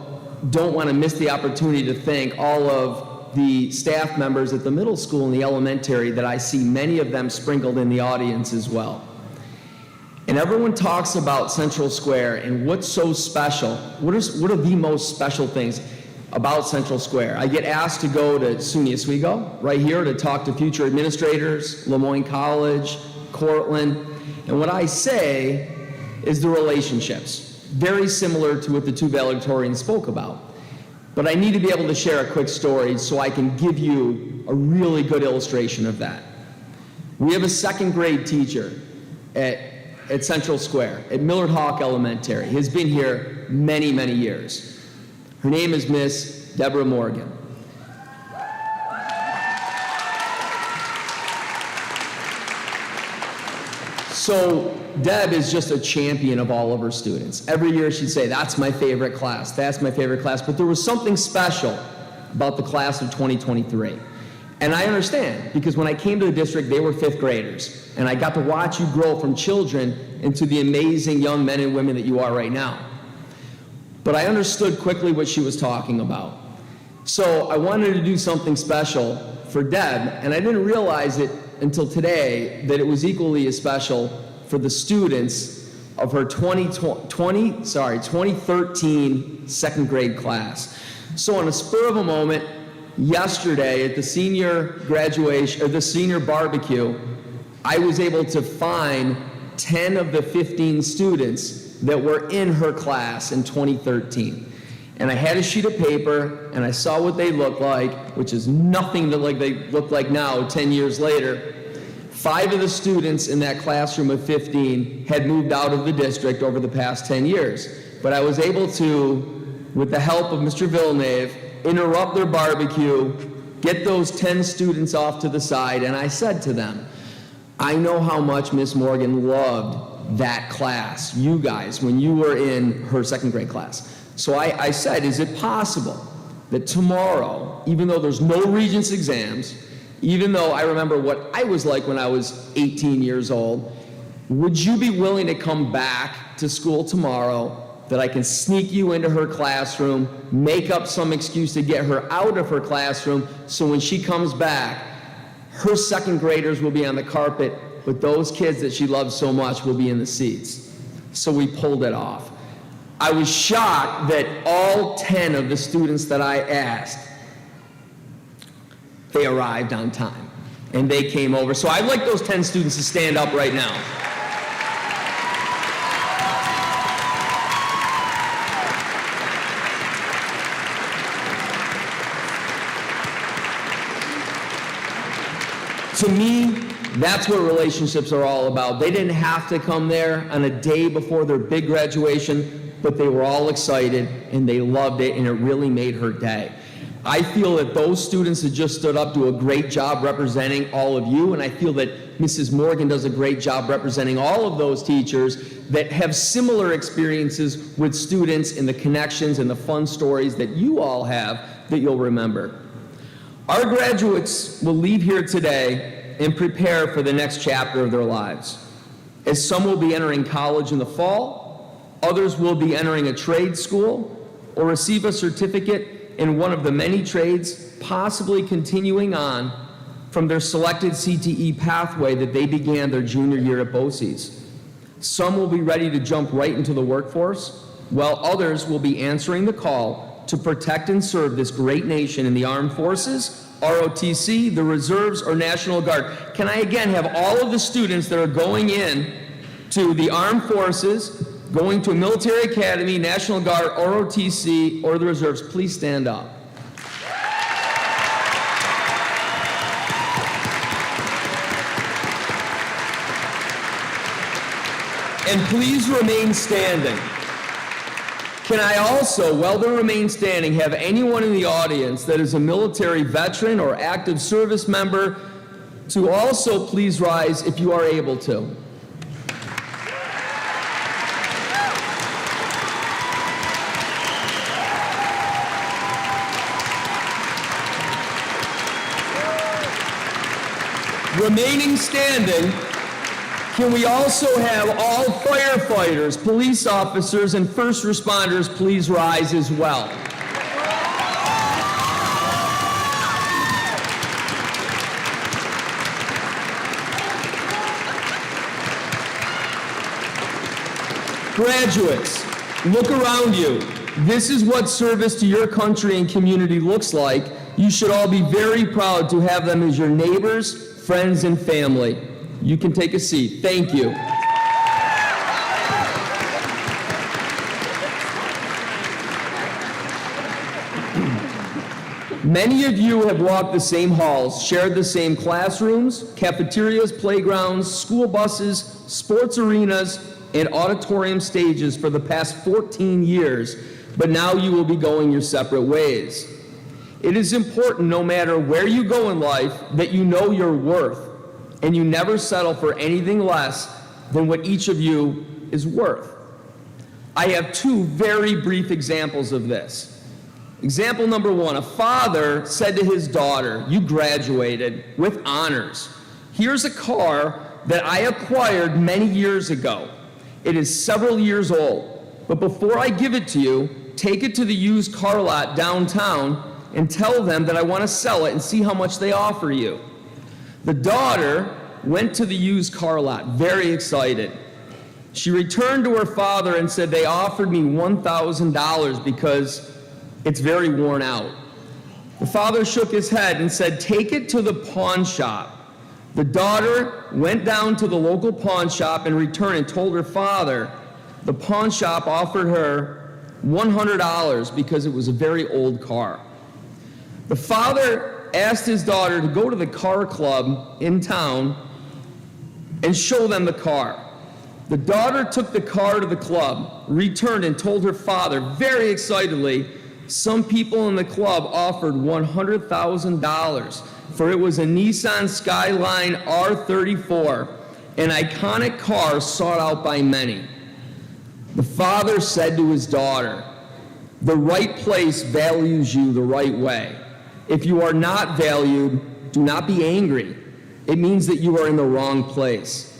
don't want to miss the opportunity to thank all of the staff members at the middle school and the elementary that I see many of them sprinkled in the audience as well. And everyone talks about Central Square and what's so special. What are the most special things about Central Square? I get asked to go to SUNY Oswego, right here, to talk to future administrators, Lemoyne College, Cortland. And what I say is the relationships, very similar to what the two valedictorians spoke about. But I need to be able to share a quick story so I can give you a really good illustration of that. We have a second grade teacher at Central Square, at Millard Hawk Elementary. Has been here many, many years. Her name is Miss Deborah Morgan. So Deb is just a champion of all of her students. Every year she'd say, that's my favorite class, that's my favorite class. But there was something special about the class of 2023. And I understand, because when I came to the district, they were fifth graders. And I got to watch you grow from children into the amazing young men and women that you are right now. But I understood quickly what she was talking about. So I wanted to do something special for Deb, and I didn't realize it until today that it was equally as special for the students of her 2013 second grade class. So on a spur of a moment, yesterday at the senior graduation, or the senior barbecue, I was able to find 10 of the 15 students that were in her class in 2013. And I had a sheet of paper, and I saw what they looked like, which is nothing that like they look like now, 10 years later. 5 of the students in that classroom of 15 had moved out of the district over the past 10 years. But I was able to, with the help of Mr. Villeneuve, interrupt their barbecue, get those 10 students off to the side, and I said to them, I know how much Miss Morgan loved that class, you guys, when you were in her second grade class. So I said, is it possible that tomorrow, even though there's no Regents exams, even though I remember what I was like when I was 18 years old, would you be willing to come back to school tomorrow, that I can sneak you into her classroom, make up some excuse to get her out of her classroom, so when she comes back, her second graders will be on the carpet, but those kids that she loves so much will be in the seats. So we pulled it off. I was shocked that all 10 of the students that I asked, they arrived on time, and they came over. So I'd like those 10 students to stand up right now. To me, that's what relationships are all about. They didn't have to come there on a day before their big graduation, but they were all excited and they loved it, and it really made her day. I feel that those students that just stood up do a great job representing all of you, and I feel that Mrs. Morgan does a great job representing all of those teachers that have similar experiences with students and the connections and the fun stories that you all have that you'll remember. Our graduates will leave here today and prepare for the next chapter of their lives, as some will be entering college in the fall, others will be entering a trade school, or receive a certificate in one of the many trades, possibly continuing on from their selected CTE pathway that they began their junior year at BOCES. Some will be ready to jump right into the workforce, while others will be answering the call to protect and serve this great nation in the armed forces, ROTC, the reserves, or National Guard. Can I again have all of the students that are going in to the Armed Forces, going to a military academy, National Guard, ROTC, or the reserves, please stand up. And please remain standing. Can I also, while they remain standing, have anyone in the audience that is a military veteran or active service member to also please rise if you are able to. Remaining standing, can we also have all firefighters, police officers, and first responders please rise as well? Graduates, look around you. This is what service to your country and community looks like. You should all be very proud to have them as your neighbors, friends, and family. You can take a seat. Thank you. Many of you have walked the same halls, shared the same classrooms, cafeterias, playgrounds, school buses, sports arenas, and auditorium stages for the past 14 years, but now you will be going your separate ways. It is important, no matter where you go in life, that you know your worth, and you never settle for anything less than what each of you is worth. I have two very brief examples of this. Example number one, a father said to his daughter, "You graduated with honors. Here's a car that I acquired many years ago. It is several years old, but before I give it to you, take it to the used car lot downtown and tell them that I want to sell it and see how much they offer you." The daughter went to the used car lot, very excited. She returned to her father and said, "They offered me $1,000 because it's very worn out." The father shook his head and said, "Take it to the pawn shop." The daughter went down to the local pawn shop and returned and told her father the pawn shop offered her $100 because it was a very old car. The father asked his daughter to go to the car club in town and show them the car. The daughter took the car to the club, returned and told her father very excitedly, some people in the club offered $100,000 for it was a Nissan Skyline R34, an iconic car sought out by many. The father said to his daughter, "The right place values you the right way. If you are not valued, do not be angry. It means that you are in the wrong place.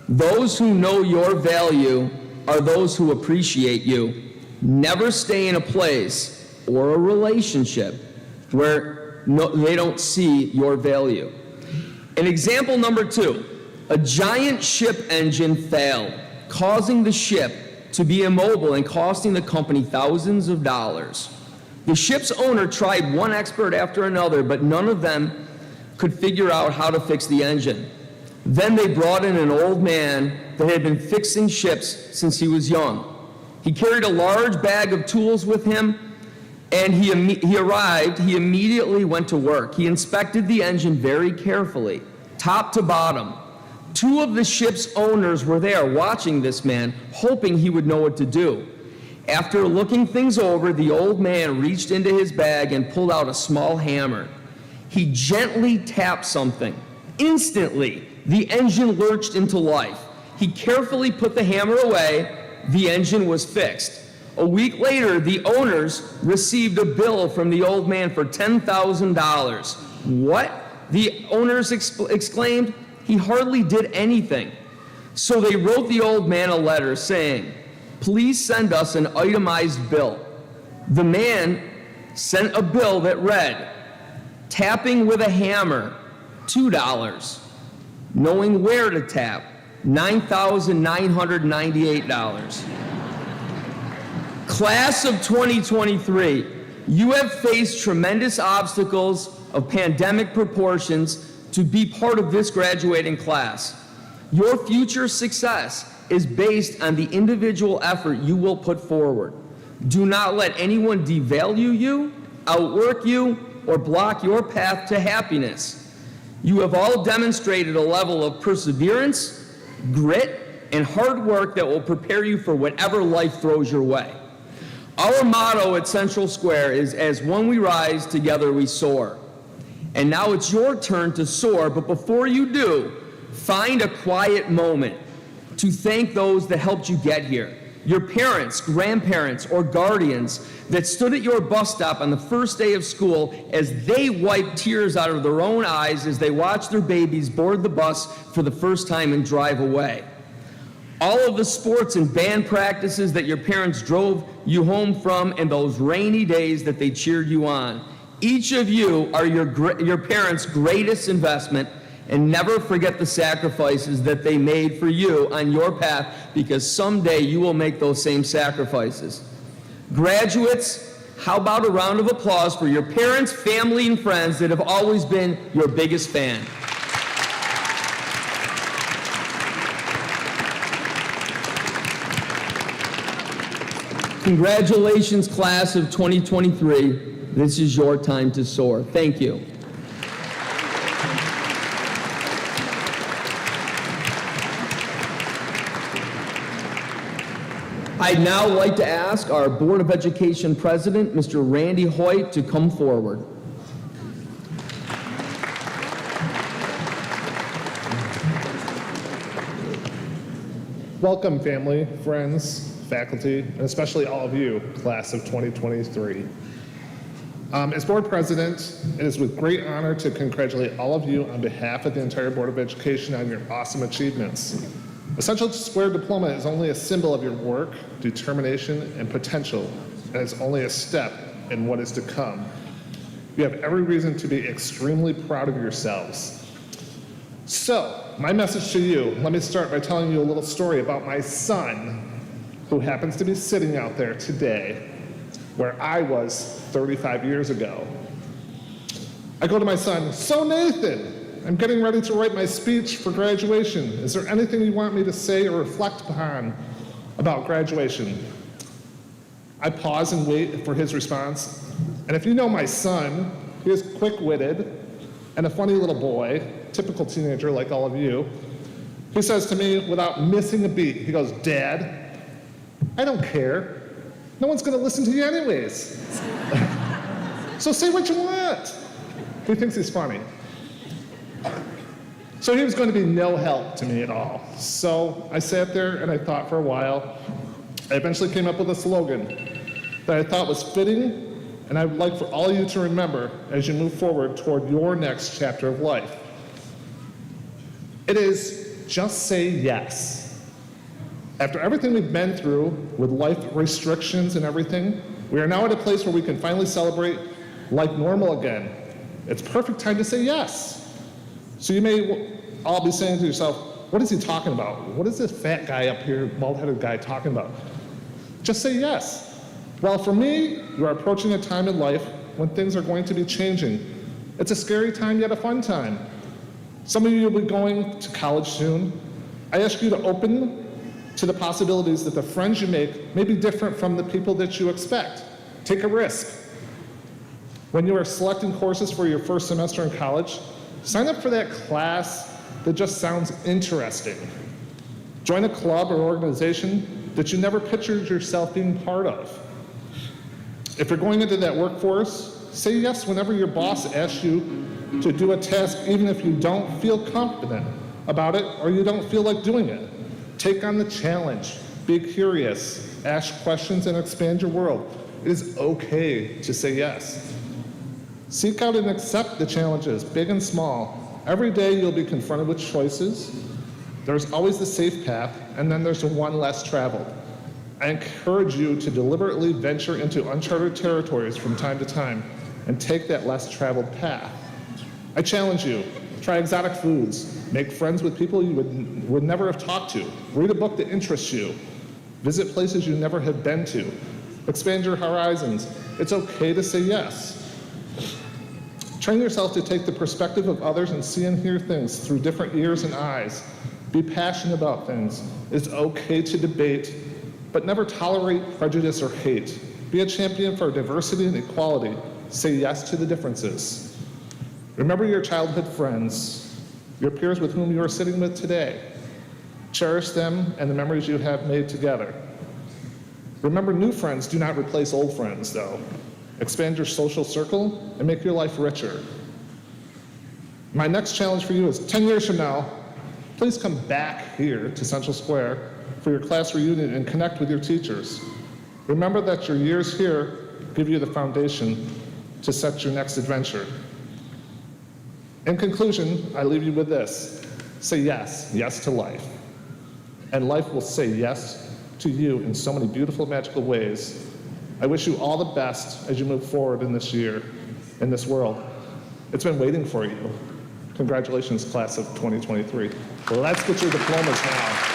Those who know your value are those who appreciate you. Never stay in a place or a relationship where they don't see your value." And example number two, a giant ship engine failed, causing the ship to be immobile and costing the company thousands of dollars. The ship's owner tried one expert after another, but none of them could figure out how to fix the engine. Then they brought in an old man that had been fixing ships since he was young. He carried a large bag of tools with him, and he arrived, he immediately went to work. He inspected the engine very carefully, top to bottom. Two of the ship's owners were there watching this man, hoping he would know what to do. After looking things over, the old man reached into his bag and pulled out a small hammer. He gently tapped something. Instantly, the engine lurched into life. He carefully put the hammer away. The engine was fixed. A week later, the owners received a bill from the old man for $10,000. "What?" the owners exclaimed. "He hardly did anything." So they wrote the old man a letter saying, "Please send us an itemized bill." The man sent a bill that read, "Tapping with a hammer, $2. Knowing where to tap, $9,998. Class of 2023, you have faced tremendous obstacles of pandemic proportions to be part of this graduating class. Your future success is based on the individual effort you will put forward. Do not let anyone devalue you, outwork you, or block your path to happiness. You have all demonstrated a level of perseverance, grit, and hard work that will prepare you for whatever life throws your way. Our motto at Central Square is, "As one we rise, together we soar." And now it's your turn to soar, but before you do, find a quiet moment to thank those that helped you get here. Your parents, grandparents, or guardians that stood at your bus stop on the first day of school as they wiped tears out of their own eyes as they watched their babies board the bus for the first time and drive away. All of the sports and band practices that your parents drove you home from and those rainy days that they cheered you on. Each of you are your parents' greatest investment, and never forget the sacrifices that they made for you on your path, because someday you will make those same sacrifices. Graduates, how about a round of applause for your parents, family, and friends that have always been your biggest fan. Congratulations, class of 2023. This is your time to soar. Thank you. I'd now like to ask our Board of Education President, Mr. Randy Hoyt, to come forward. Welcome, family, friends, faculty, and especially all of you, class of 2023. As board president, it is with great honor to congratulate all of you on behalf of the entire Board of Education on your awesome achievements. A Central Square diploma is only a symbol of your work, determination, and potential, and it's only a step in what is to come. You have every reason to be extremely proud of yourselves. So, my message to you, let me start by telling you a little story about my son, who happens to be sitting out there today, where I was 35 years ago. I go to my son, "So Nathan, I'm getting ready to write my speech for graduation. Is there anything you want me to say or reflect upon about graduation?" I pause and wait for his response. And if you know my son, he is quick-witted and a funny little boy, typical teenager like all of you. He says to me without missing a beat, he goes, "Dad, I don't care. No one's gonna listen to you anyways. So say what you want." He thinks he's funny. So he was going to be no help to me at all. So I sat there and I thought for a while. I eventually came up with a slogan that I thought was fitting, and I would like for all of you to remember as you move forward toward your next chapter of life. It is, just say yes. After everything we've been through with life restrictions and everything, we are now at a place where we can finally celebrate like normal again. It's perfect time to say yes. So you may all be saying to yourself, what is he talking about? What is this fat guy up here, bald-headed guy talking about? Just say yes. Well, for me, you are approaching a time in life when things are going to be changing. It's a scary time, yet a fun time. Some of you will be going to college soon. I ask you to open to the possibilities that the friends you make may be different from the people that you expect. Take a risk. When you are selecting courses for your first semester in college, sign up for that class that just sounds interesting. Join a club or organization that you never pictured yourself being part of. If you're going into that workforce, say yes whenever your boss asks you to do a task, even if you don't feel confident about it or you don't feel like doing it. Take on the challenge, be curious, ask questions, and expand your world. It is okay to say yes. Seek out and accept the challenges, big and small. Every day you'll be confronted with choices. There's always the safe path, and then there's the one less traveled. I encourage you to deliberately venture into uncharted territories from time to time and take that less traveled path. I challenge you, try exotic foods, make friends with people you would never have talked to, read a book that interests you, visit places you never have been to, expand your horizons. It's okay to say yes. Train yourself to take the perspective of others and see and hear things through different ears and eyes. Be passionate about things. It's okay to debate, but never tolerate prejudice or hate. Be a champion for diversity and equality. Say yes to the differences. Remember your childhood friends, your peers with whom you are sitting with today. Cherish them and the memories you have made together. Remember, new friends do not replace old friends, though. Expand your social circle and make your life richer. My next challenge for you is 10 years from now, please come back here to Central Square for your class reunion and connect with your teachers. Remember that your years here give you the foundation to set your next adventure. In conclusion, I leave you with this. Say yes, yes to life. And life will say yes to you in so many beautiful, magical ways. I wish you all the best as you move forward in this year, in this world. It's been waiting for you. Congratulations, class of 2023. Let's get your diplomas now.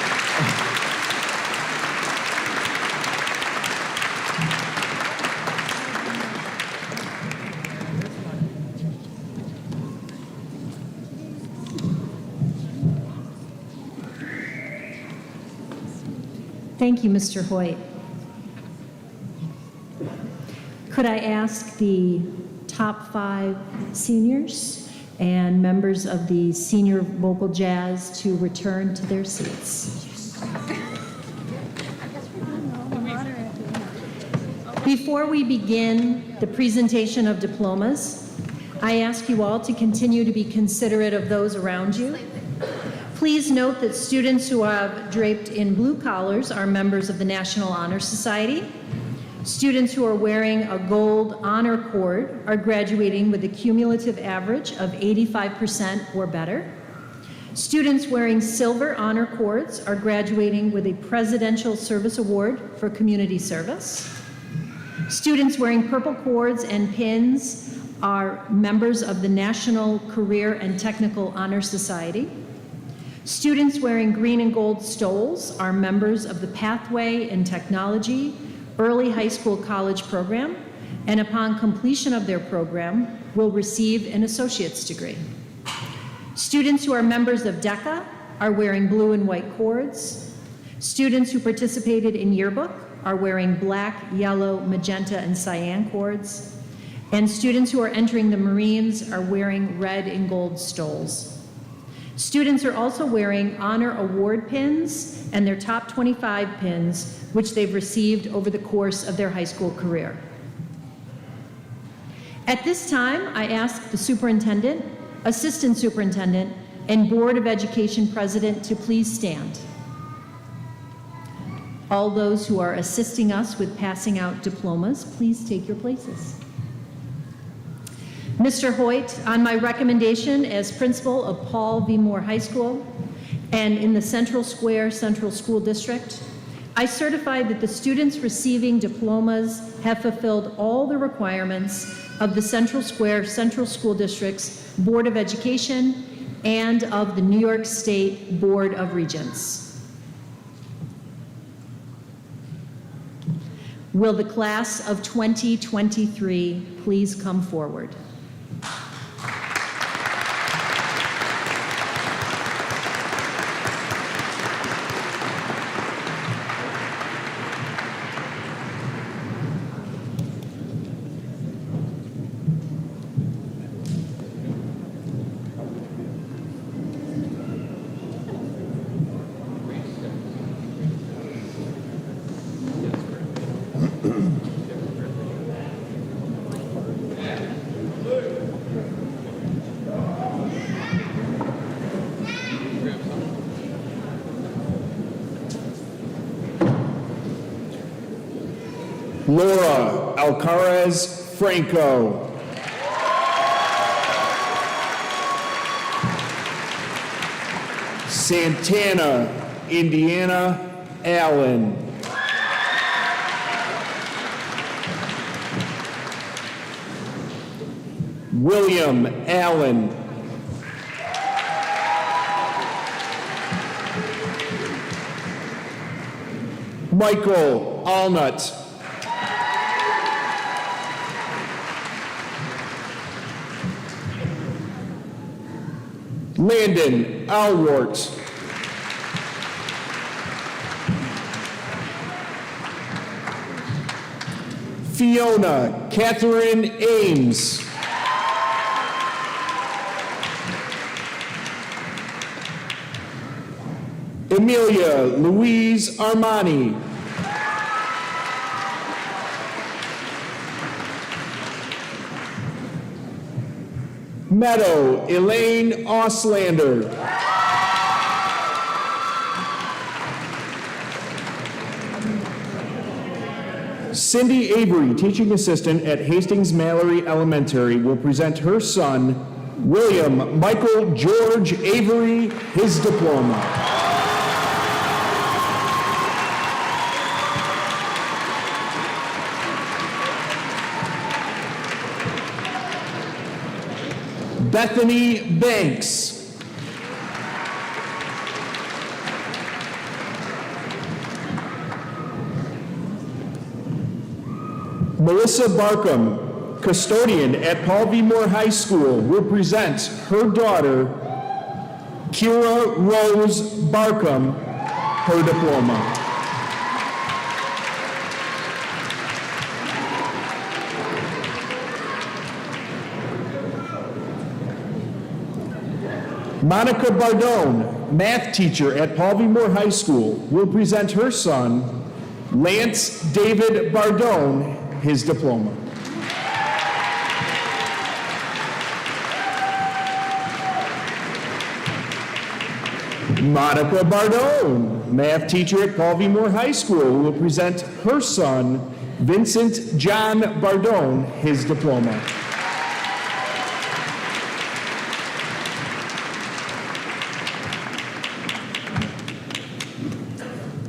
Thank you, Mr. Hoyt. Could I ask the top 5 seniors and members of the senior vocal jazz to return to their seats? Before we begin the presentation of diplomas, I ask you all to continue to be considerate of those around you. Please note that students who are draped in blue collars are members of the National Honor Society. Students who are wearing a gold honor cord are graduating with a cumulative average of 85% or better. Students wearing silver honor cords are graduating with a Presidential Service Award for community service. Students wearing purple cords and pins are members of the National Career and Technical Honor Society. Students wearing green and gold stoles are members of the Pathway in Technology Early High School College program, and upon completion of their program, will receive an associate's degree. Students who are members of DECA are wearing blue and white cords. Students who participated in yearbook are wearing black, yellow, magenta, and cyan cords. And students who are entering the Marines are wearing red and gold stoles. Students are also wearing honor award pins and their top 25 pins, which they've received over the course of their high school career. At this time, I ask the superintendent, assistant superintendent, and Board of Education president to please stand. All those who are assisting us with passing out diplomas, please take your places. Mr. Hoyt, on my recommendation as principal of Paul V. Moore High School and in the Central Square Central School District, I certify that the students receiving diplomas have fulfilled all the requirements of the Central Square Central School District's Board of Education and of the New York State Board of Regents. Will the class of 2023 please come forward? Laura Alcaraz Franco. Santana, Indiana Allen. William Allen. Michael Allnut. Landon Alwart. Fiona Catherine Ames. Emilia Louise Armani. Meadow Elaine Auslander. Cindy Avery, teaching assistant at Hastings Mallory Elementary, will present her son, William Michael George Avery, his diploma. Bethany Banks. Melissa Barkham, custodian at Paul V. Moore High School, will present her daughter, Kira Rose Barkham, her diploma. Monica Bardone, math teacher at Paul V. Moore High School, will present her son, Lance David Bardone, his diploma. Monica Bardone, math teacher at Paul V. Moore High School, will present her son, Vincent John Bardone, his diploma.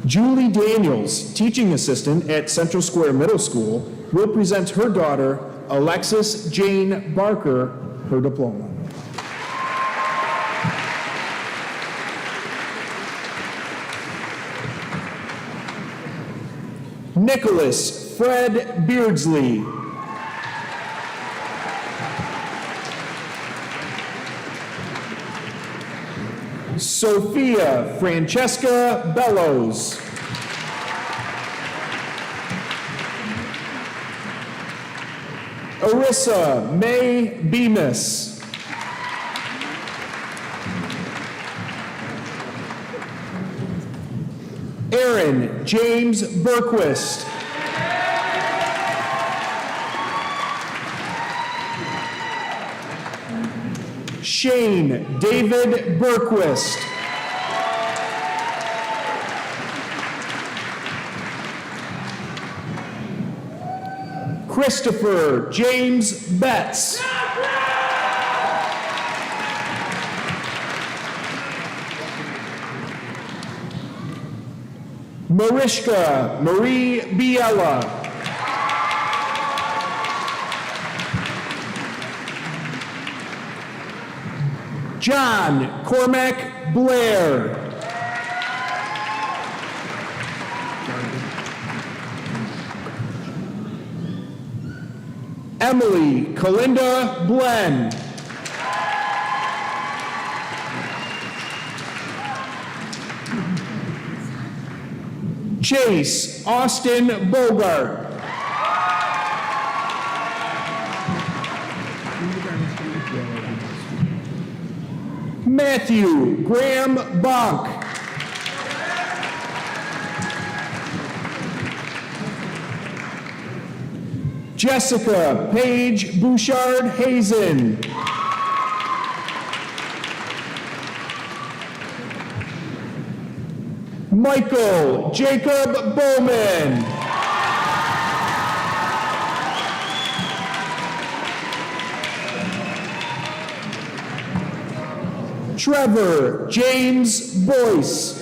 Julie Daniels, teaching assistant at Central Square Middle School, will present her daughter, Alexis Jane Barker, her diploma. Nicholas Fred Beardsley. Sophia Francesca Bellows. Arissa May Bemis. Aaron James Berquist. Shane David Berquist. Christopher James Betts. Mariska Marie Biella. John Cormac Blair. Emily Kalinda Blen. Chase Austin Bogart. Matthew Graham Bonk. Jessica Paige Bouchard Hazen. Michael Jacob Bowman. Trevor James Boyce.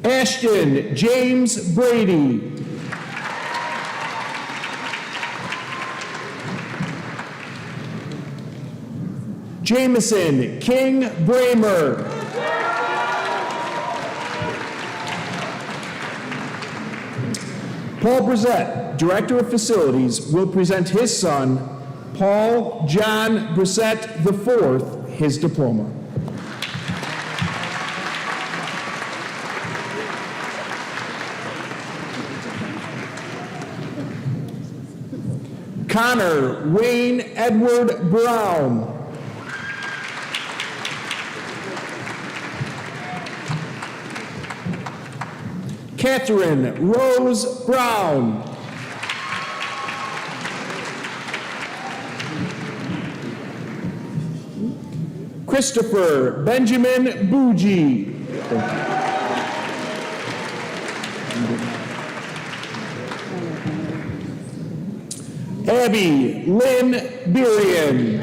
Ashton James Brady. Jameson King Bramer. Paul Brissett, Director of Facilities, will present his son, Paul John Brissett IV, his diploma. Connor Wayne Edward Brown. Catherine Rose Brown. Christopher Benjamin Bougie. Abby Lynn Birian.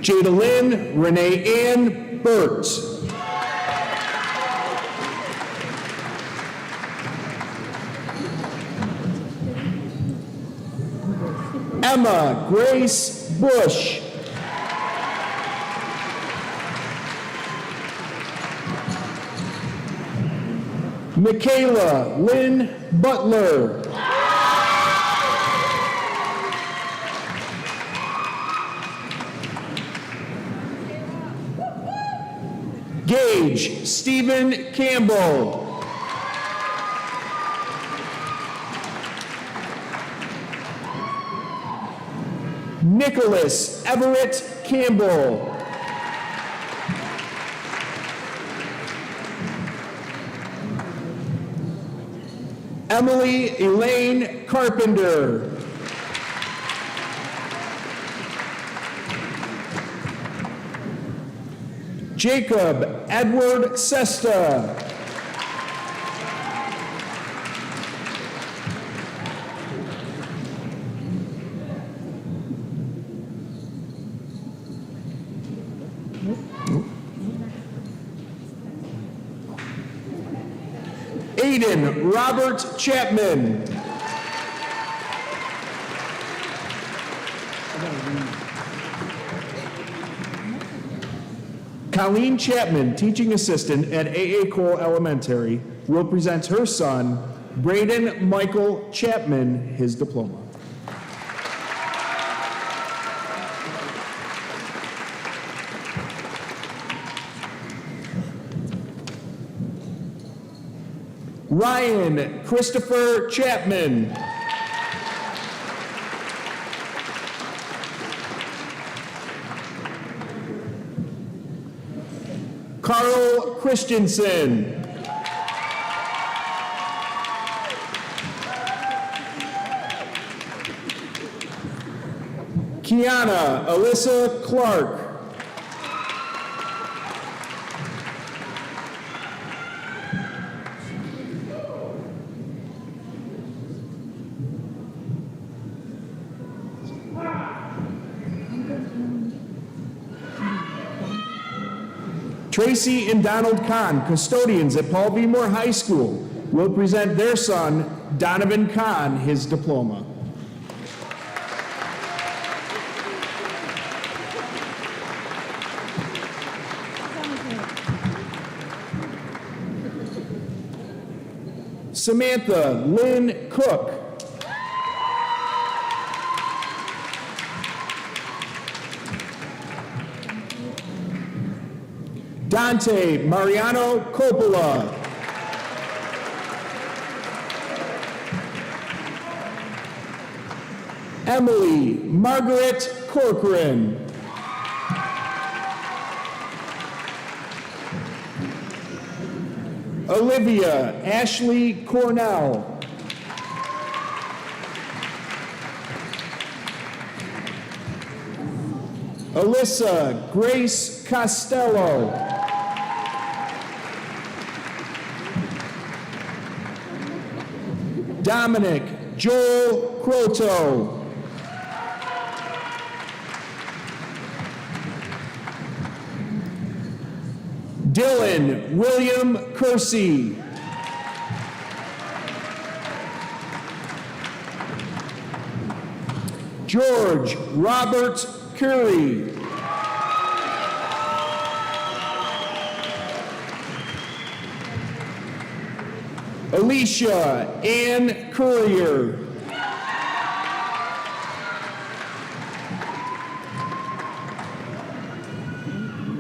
Jada Lynn Renee Ann Burt. Emma Grace Bush. Michaela Lynn Butler. Gage Stephen Campbell. Nicholas Everett Campbell. Emily Elaine Carpenter. Jacob Edward Sesta. Aiden Robert Chapman. Colleen Chapman, teaching assistant at A.A. Cole Elementary, will present her son, Braden Michael Chapman, his diploma. Ryan Christopher Chapman. Carl Christensen. Kiana Alyssa Clark. Tracy and Donald Kahn, custodians at Paul V. Moore High School, will present their son, Donovan Kahn, his diploma. Samantha Lynn Cook. Dante Mariano Coppola. Emily Margaret Corcoran. Olivia Ashley Cornell. Alyssa Grace Costello. Dominic Joel Croto. Dylan William Kersey. George Robert Curry. Alicia Ann Courier.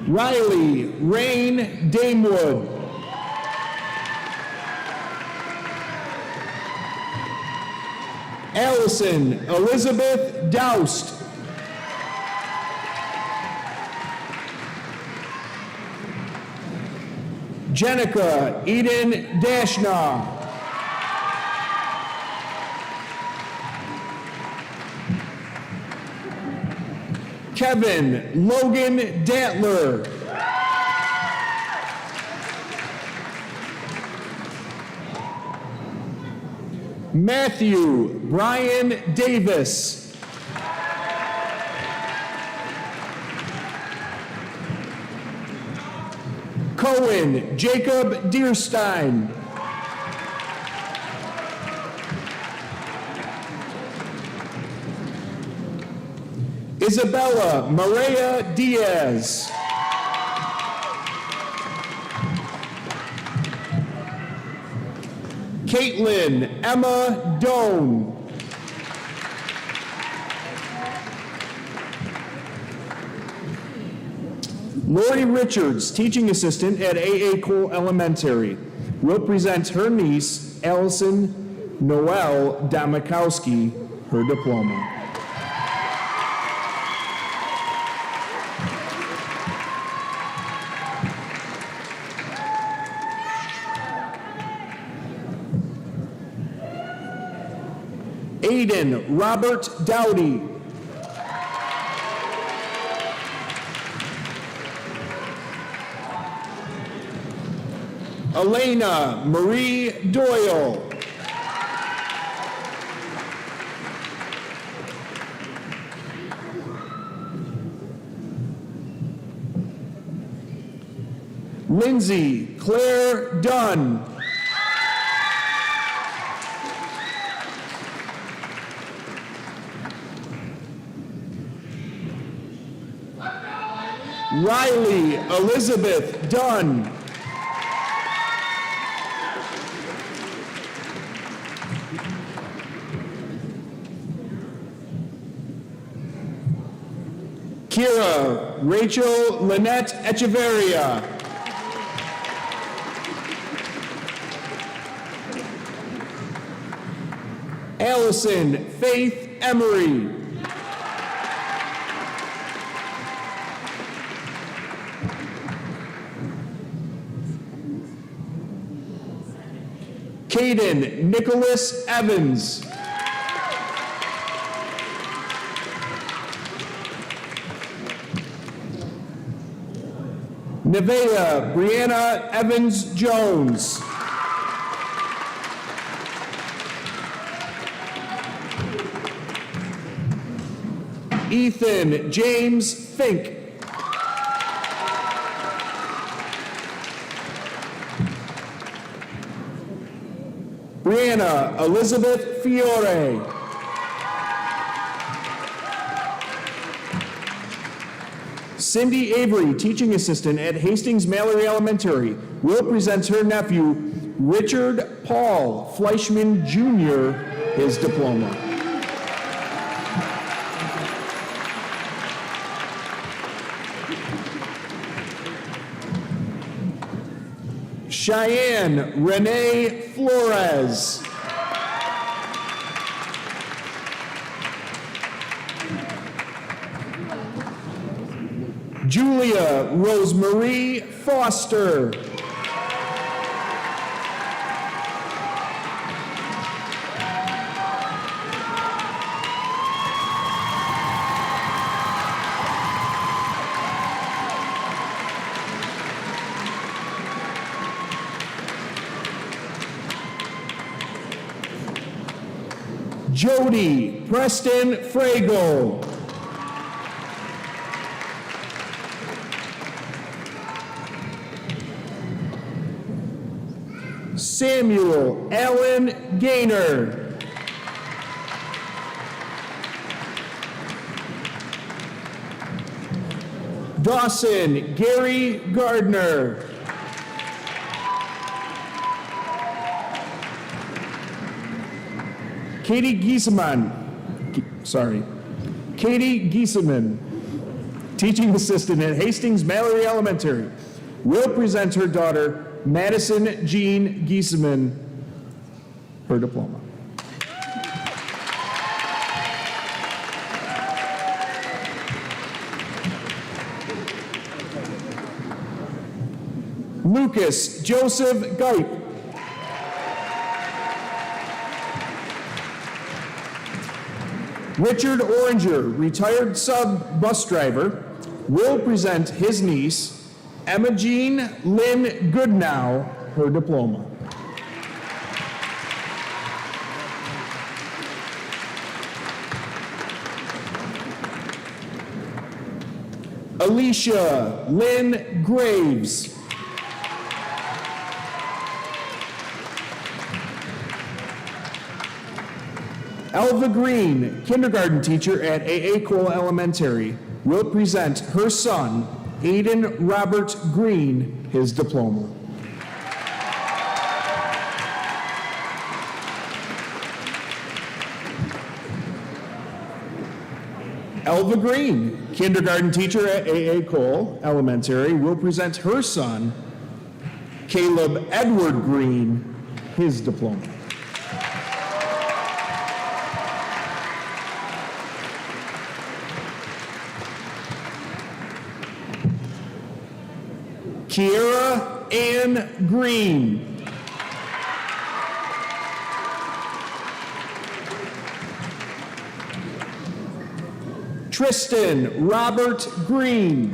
Riley Rain Damewood. Allison Elizabeth Doust. Jenica Eden Dashnaw. Kevin Logan Datler. Matthew Brian Davis. Cohen Jacob Deerstein. Isabella Maria Diaz. Caitlin Emma Doan. Lori Richards, teaching assistant at A.A. Cole Elementary, will present her niece, Allison Noel Damakowski, her diploma. Aiden Robert Dowdy. Elena Marie Doyle. Lindsay Claire Dunn. Riley Elizabeth Dunn. Kira Rachel Lynette Echeverria. Allison Faith Emery. Caden Nicholas Evans. Nevaeh Brianna Evans Jones. Ethan James Fink. Brianna Elizabeth Fiore. Cindy Avery, teaching assistant at Hastings Mallory Elementary, will present her nephew, Richard Paul Fleischman Jr., his diploma. Cheyenne Renee Flores. Julia Rosemarie Foster. Jody Preston Frago. Samuel Allen Gaynor. Dawson Gary Gardner. Katie Giesemann, teaching assistant at Hastings Mallory Elementary, will present her daughter, Madison Jean Giesemann, her diploma. Lucas Joseph Geip. Richard Oranger, retired sub bus driver, will present his niece, Emma Jean Lynn Goodnow, her diploma. Alicia Lynn Graves. Elva Green, kindergarten teacher at A.A. Cole Elementary, will present her son, Aiden Robert Green, his diploma. Elva Green, kindergarten teacher at A.A. Cole Elementary, will present her son, Caleb Edward Green, his diploma. Kiera Ann Green. Tristan Robert Green.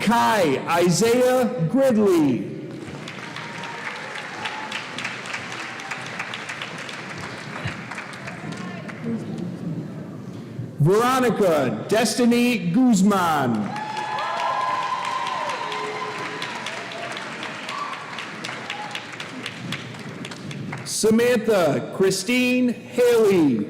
Kai Isaiah Gridley. Veronica Destiny Guzman. Samantha Christine Haley.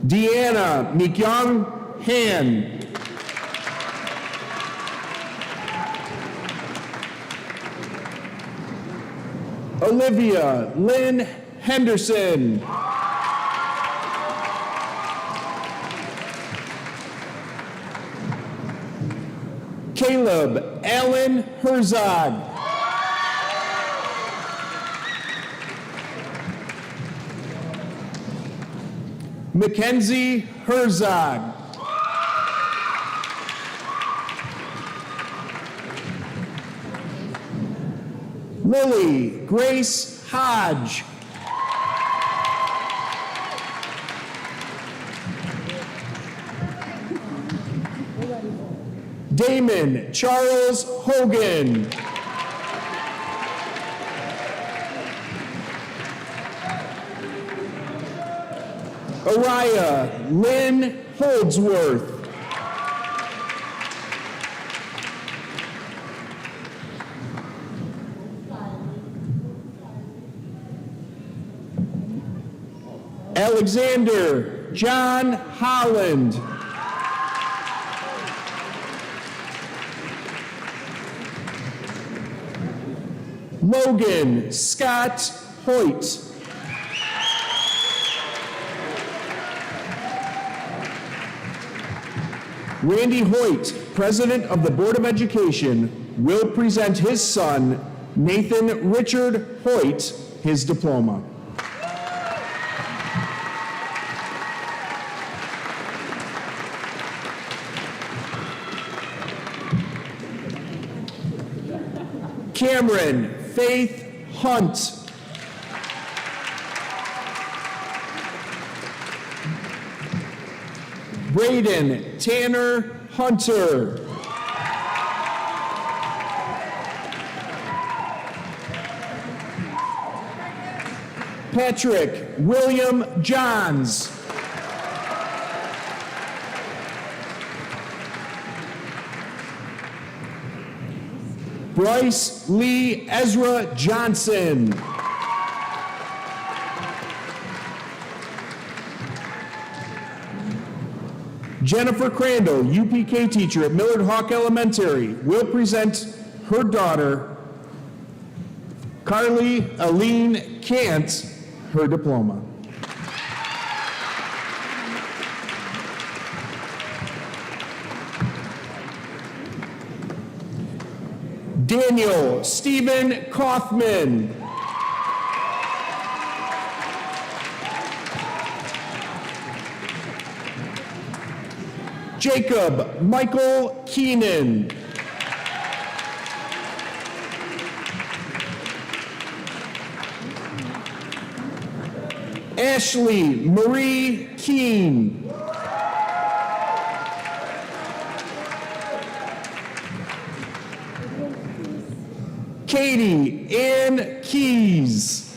Deanna Mikyung Han. Olivia Lynn Henderson. Caleb Allen Herzog. Mackenzie Herzog. Lily Grace Hodge. Damon Charles Hogan. Araya Lynn Holdsworth. Alexander John Holland. Logan Scott Hoyt. Randy Hoyt, President of the Board of Education, will present his son, Nathan Richard Hoyt, his diploma. Cameron Faith Hunt. Braden Tanner Hunter. Patrick William Johns. Bryce Lee Ezra Johnson. Jennifer Crandall, UPK teacher at Millard Hawk Elementary, will present her daughter, Carly Aline Kant, her diploma. Daniel Stephen Kaufman. Jacob Michael Keenan. Ashley Marie Keene. Katie Ann Keys.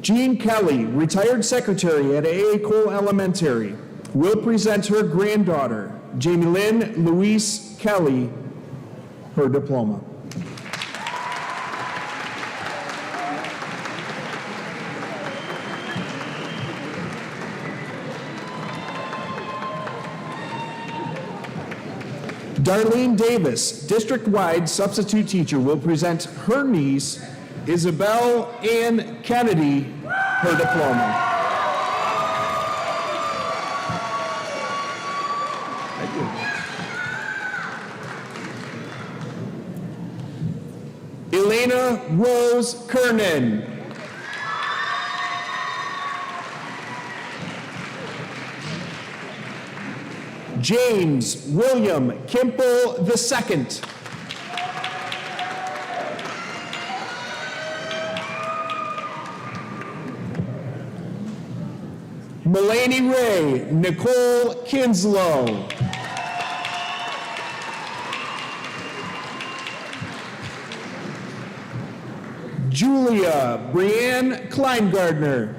Jean Kelly, retired secretary at A.A. Cole Elementary, will present her granddaughter, Jamie Lynn Louise Kelly, her diploma. Darlene Davis, district-wide substitute teacher, will present her niece, Isabel Ann Kennedy, her diploma. Thank you. Elena Rose Kernan. James William Kimple II. Mulaney Ray Nicole Kinslow. Julia Brianne Kleingardner.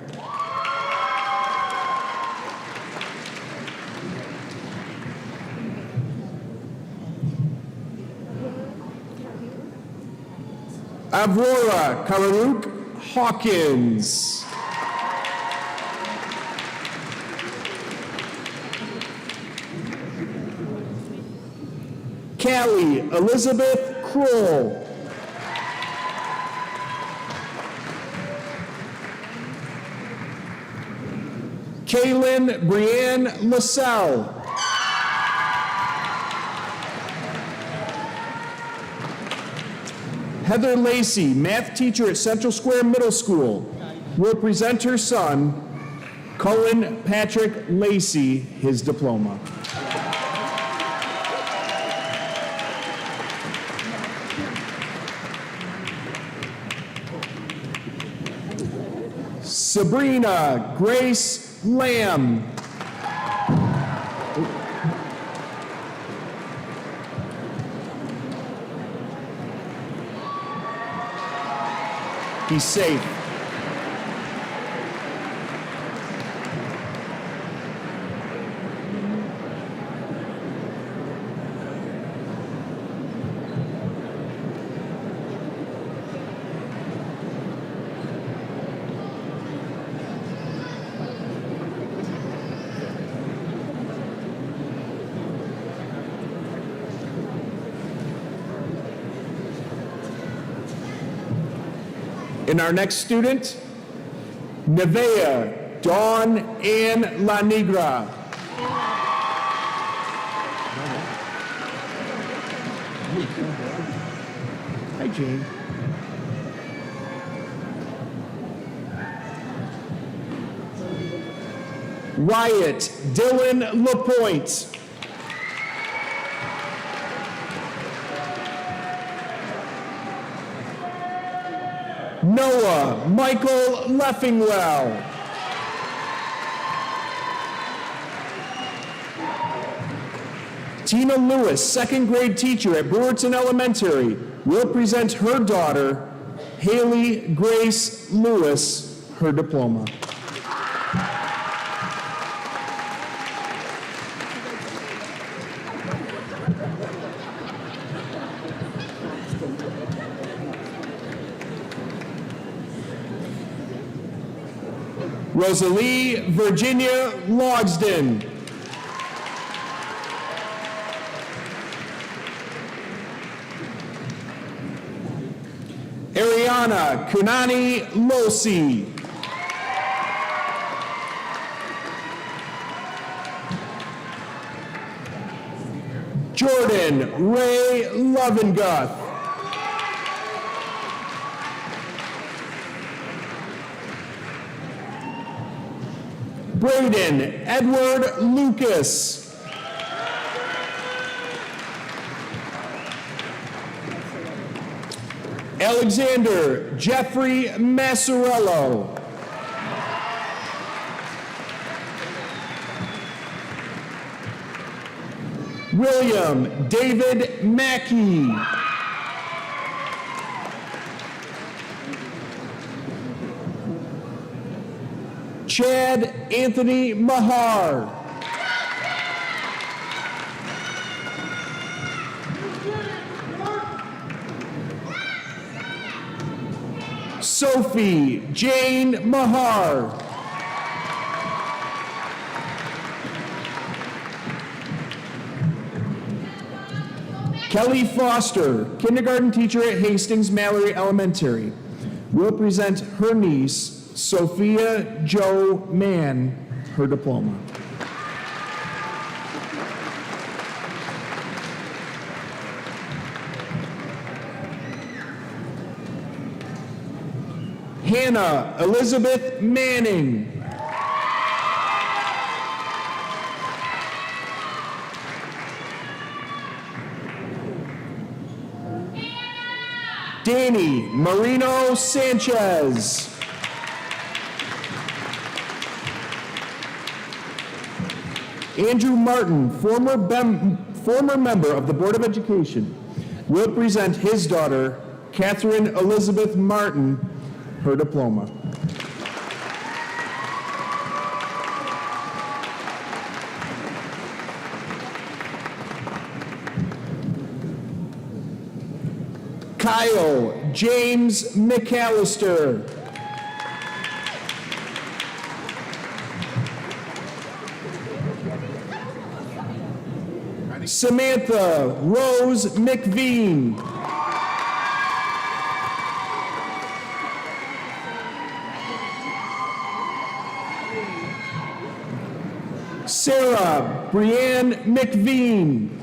Aurora Kararuk Hawkins. Callie Elizabeth Kroll. Kaylin Brianne LaSalle. Heather Lacey, math teacher at Central Square Middle School, will present her son, Cullen Patrick Lacey, his diploma. Sabrina Grace Lamb. Be safe. And our next student, Nevea Dawn Ann La Negra. Hi, Jane. Wyatt Dylan LaPointe. Noah Michael Leffingwell. Tina Lewis, second grade teacher at Brewerton Elementary, will present her daughter, Haley Grace Lewis, her diploma. Rosalie Virginia Logsden. Ariana Kunani Losi. Jordan Ray Lovenguth. Braden Edward Lucas. Alexander Jeffrey Massarello. William David Mackey. Chad Anthony Mahar. Sophie Jane Mahar. Kelly Foster, kindergarten teacher at Hastings Mallory Elementary, will present her niece, Sophia Jo Mann, her diploma. Hannah Elizabeth Manning. Danny Marino Sanchez. Andrew Martin, former member of the Board of Education, will present his daughter, Catherine Elizabeth Martin, her diploma. Kyle James McAllister. Samantha Rose McVean. Sarah Brianne McVean.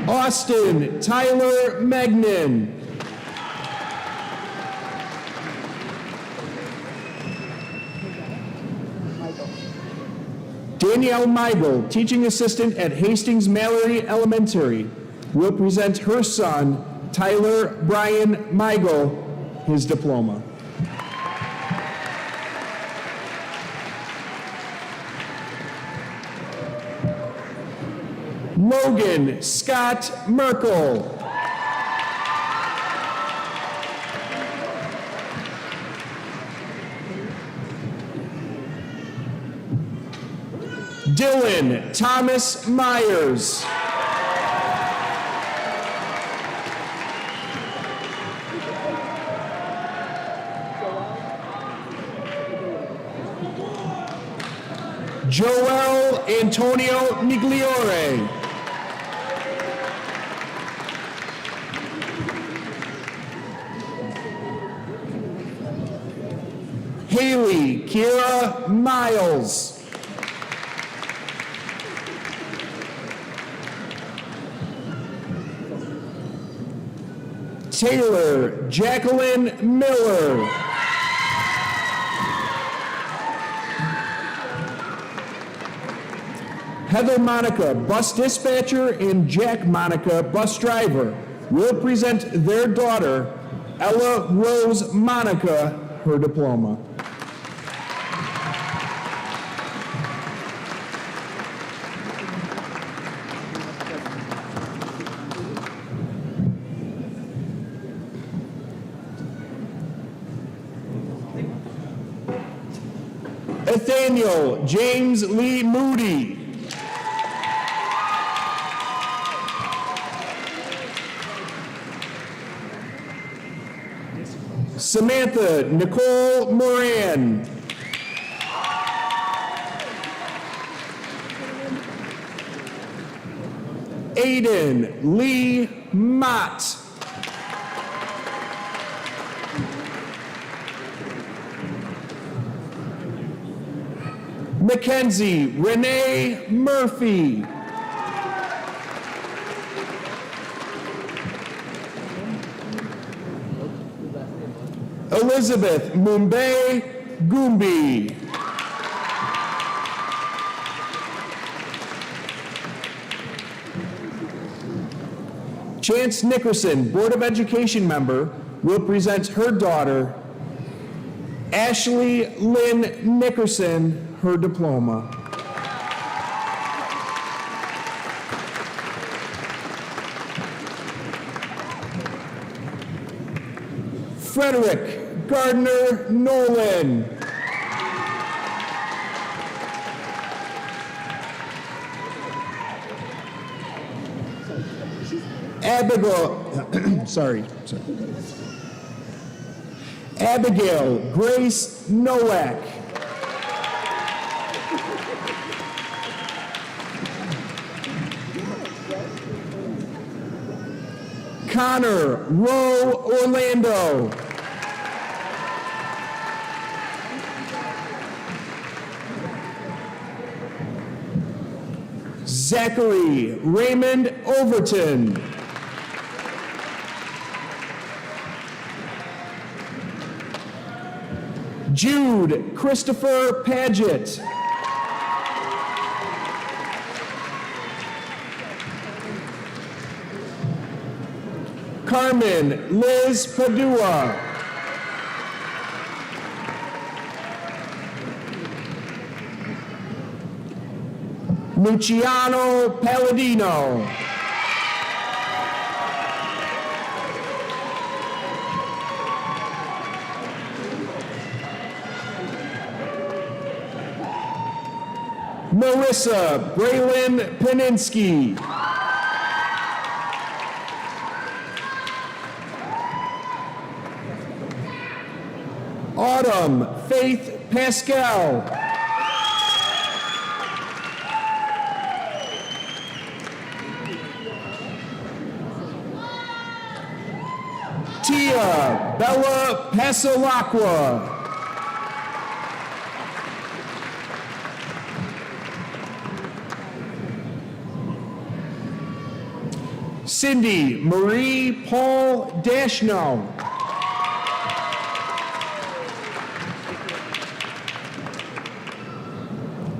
Austin Tyler Magnan. Danielle Meigel, teaching assistant at Hastings Mallory Elementary, will present her son, Tyler Brian Meigel, his diploma. Logan Scott Merkel. Dylan Thomas Myers. Joel Antonio Migliore. Haley Kira Miles. Taylor Jacqueline Miller. Heather Monica, bus dispatcher, and Jack Monica, bus driver, will present their daughter, Ella Rose Monica, her diploma. Nathaniel James Lee Moody. Samantha Nicole Moran. Aiden Lee Mott. Mackenzie Renee Murphy. Elizabeth Mumbai Gumbi. Chance Nickerson, Board of Education member, will present her daughter, Ashley Lynn Nickerson, her diploma. Frederick Gardner Nolan. Abigail Grace Nowak. Connor Rowe Orlando. Zachary Raymond Overton. Jude Christopher Paget. Carmen Liz Padua. Luciano Palladino. Marissa Braylon Peninsky. Autumn Faith Pascal. Tia Bella Pasolacqua. Cindy Marie Paul Dashnow.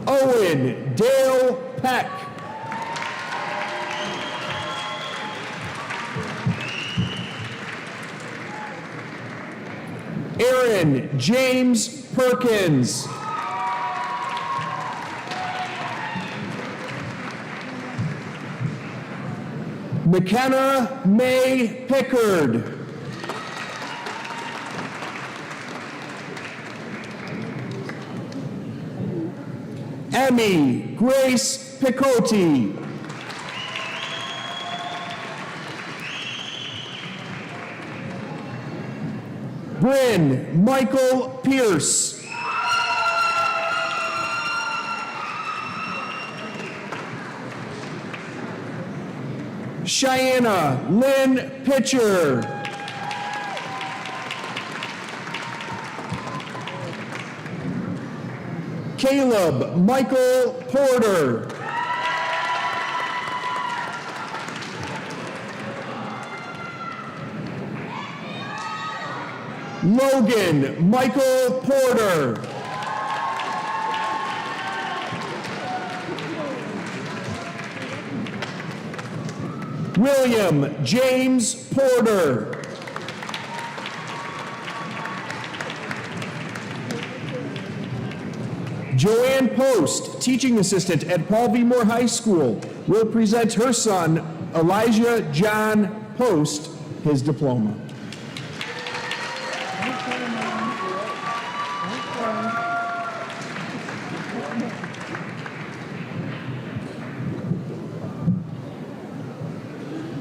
Owen Dale Peck. Aaron James Perkins. McKenna May Pickard. Emmy Grace Picotti. Bryn Michael Pierce. Cheyenne Lynn Pitcher. Caleb Michael Porter. Logan Michael Porter. William James Porter. Joanne Post, teaching assistant at Paul V. Moore High School, will present her son, Elijah John Post, his diploma.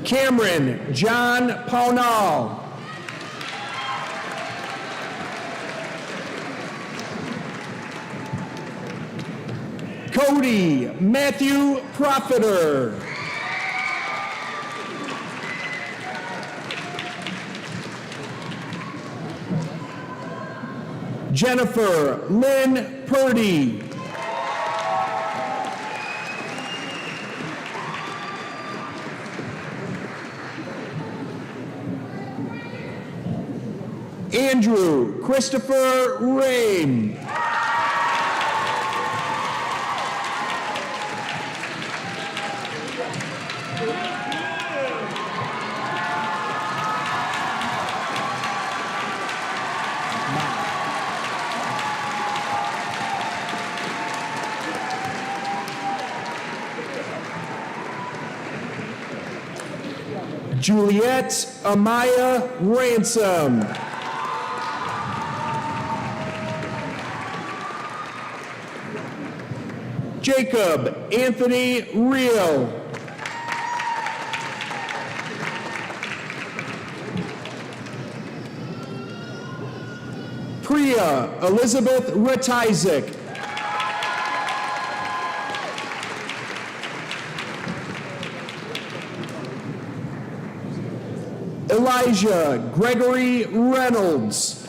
Cameron John Pownall. Cody Matthew Profiter. Jennifer Lynn Purdy. Andrew Christopher Rain. Juliet Amaya Ransom. Jacob Anthony Rio. Priya Elizabeth Retizik. Elijah Gregory Reynolds.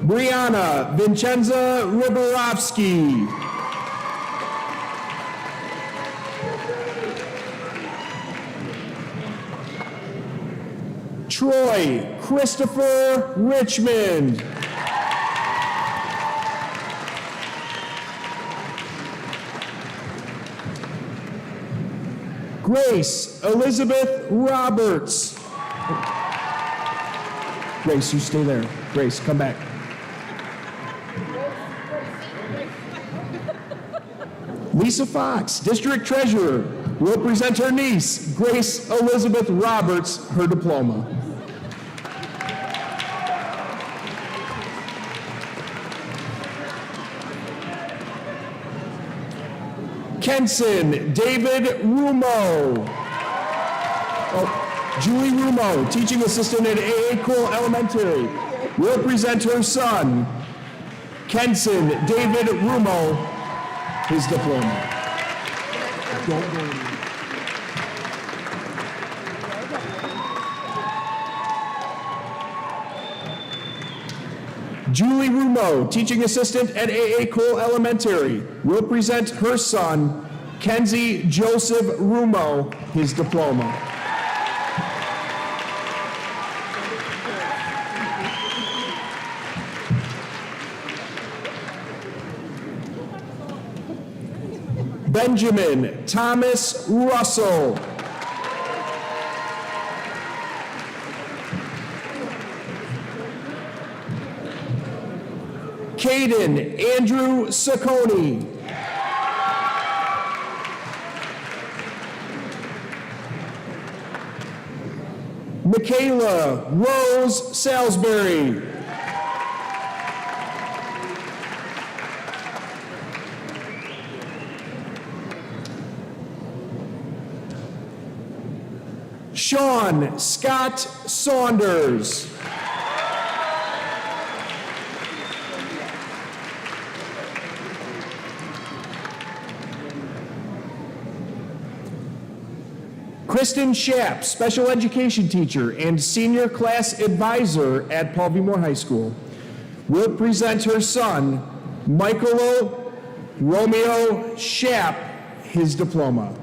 Brianna Vincenza Riberovsky. Troy Christopher Richmond. Grace Elizabeth Roberts. Grace, you stay there. Grace, come back. Lisa Fox, District Treasurer, will present her niece, Grace Elizabeth Roberts, her diploma. Kenson David Rumo. Julie Rumo, teaching assistant at AA Cole Elementary, will present her son, Kenson David Rumo, his diploma. Julie Rumo, teaching assistant at AA Cole Elementary, will present her son, Kenzie Joseph Rumo, his diploma. Benjamin Thomas Russell. Caden Andrew Sacconi. Michaela Rose Salisbury. Sean Scott Saunders. Kristen Schapp, special education teacher and senior class advisor at Paul V. Moore High School, will present her son, Michael Romeo Schapp, his diploma.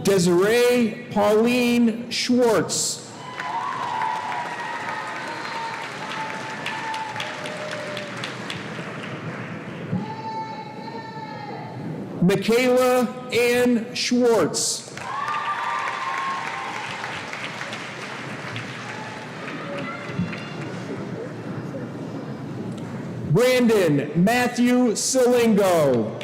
Desiree Pauline Schwartz. Michaela Ann Schwartz. Brandon Matthew Silingo.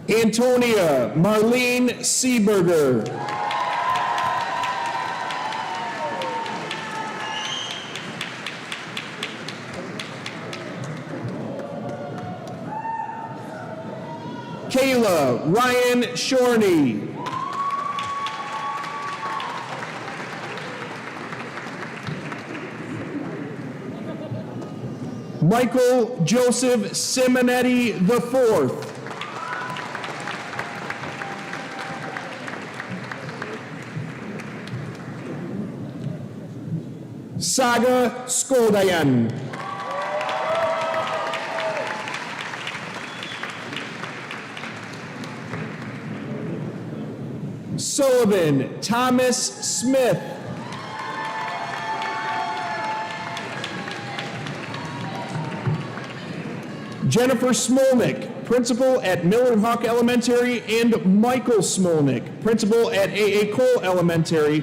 Antonia Marlene Seeberger. Kayla Ryan Shorney. Michael Joseph Simonetti IV. Saga Skoldayan. Sullivan Thomas Smith. Jennifer Smolnick, principal at Millard Hawk Elementary, and Michael Smolnick, principal at A.A. Cole Elementary,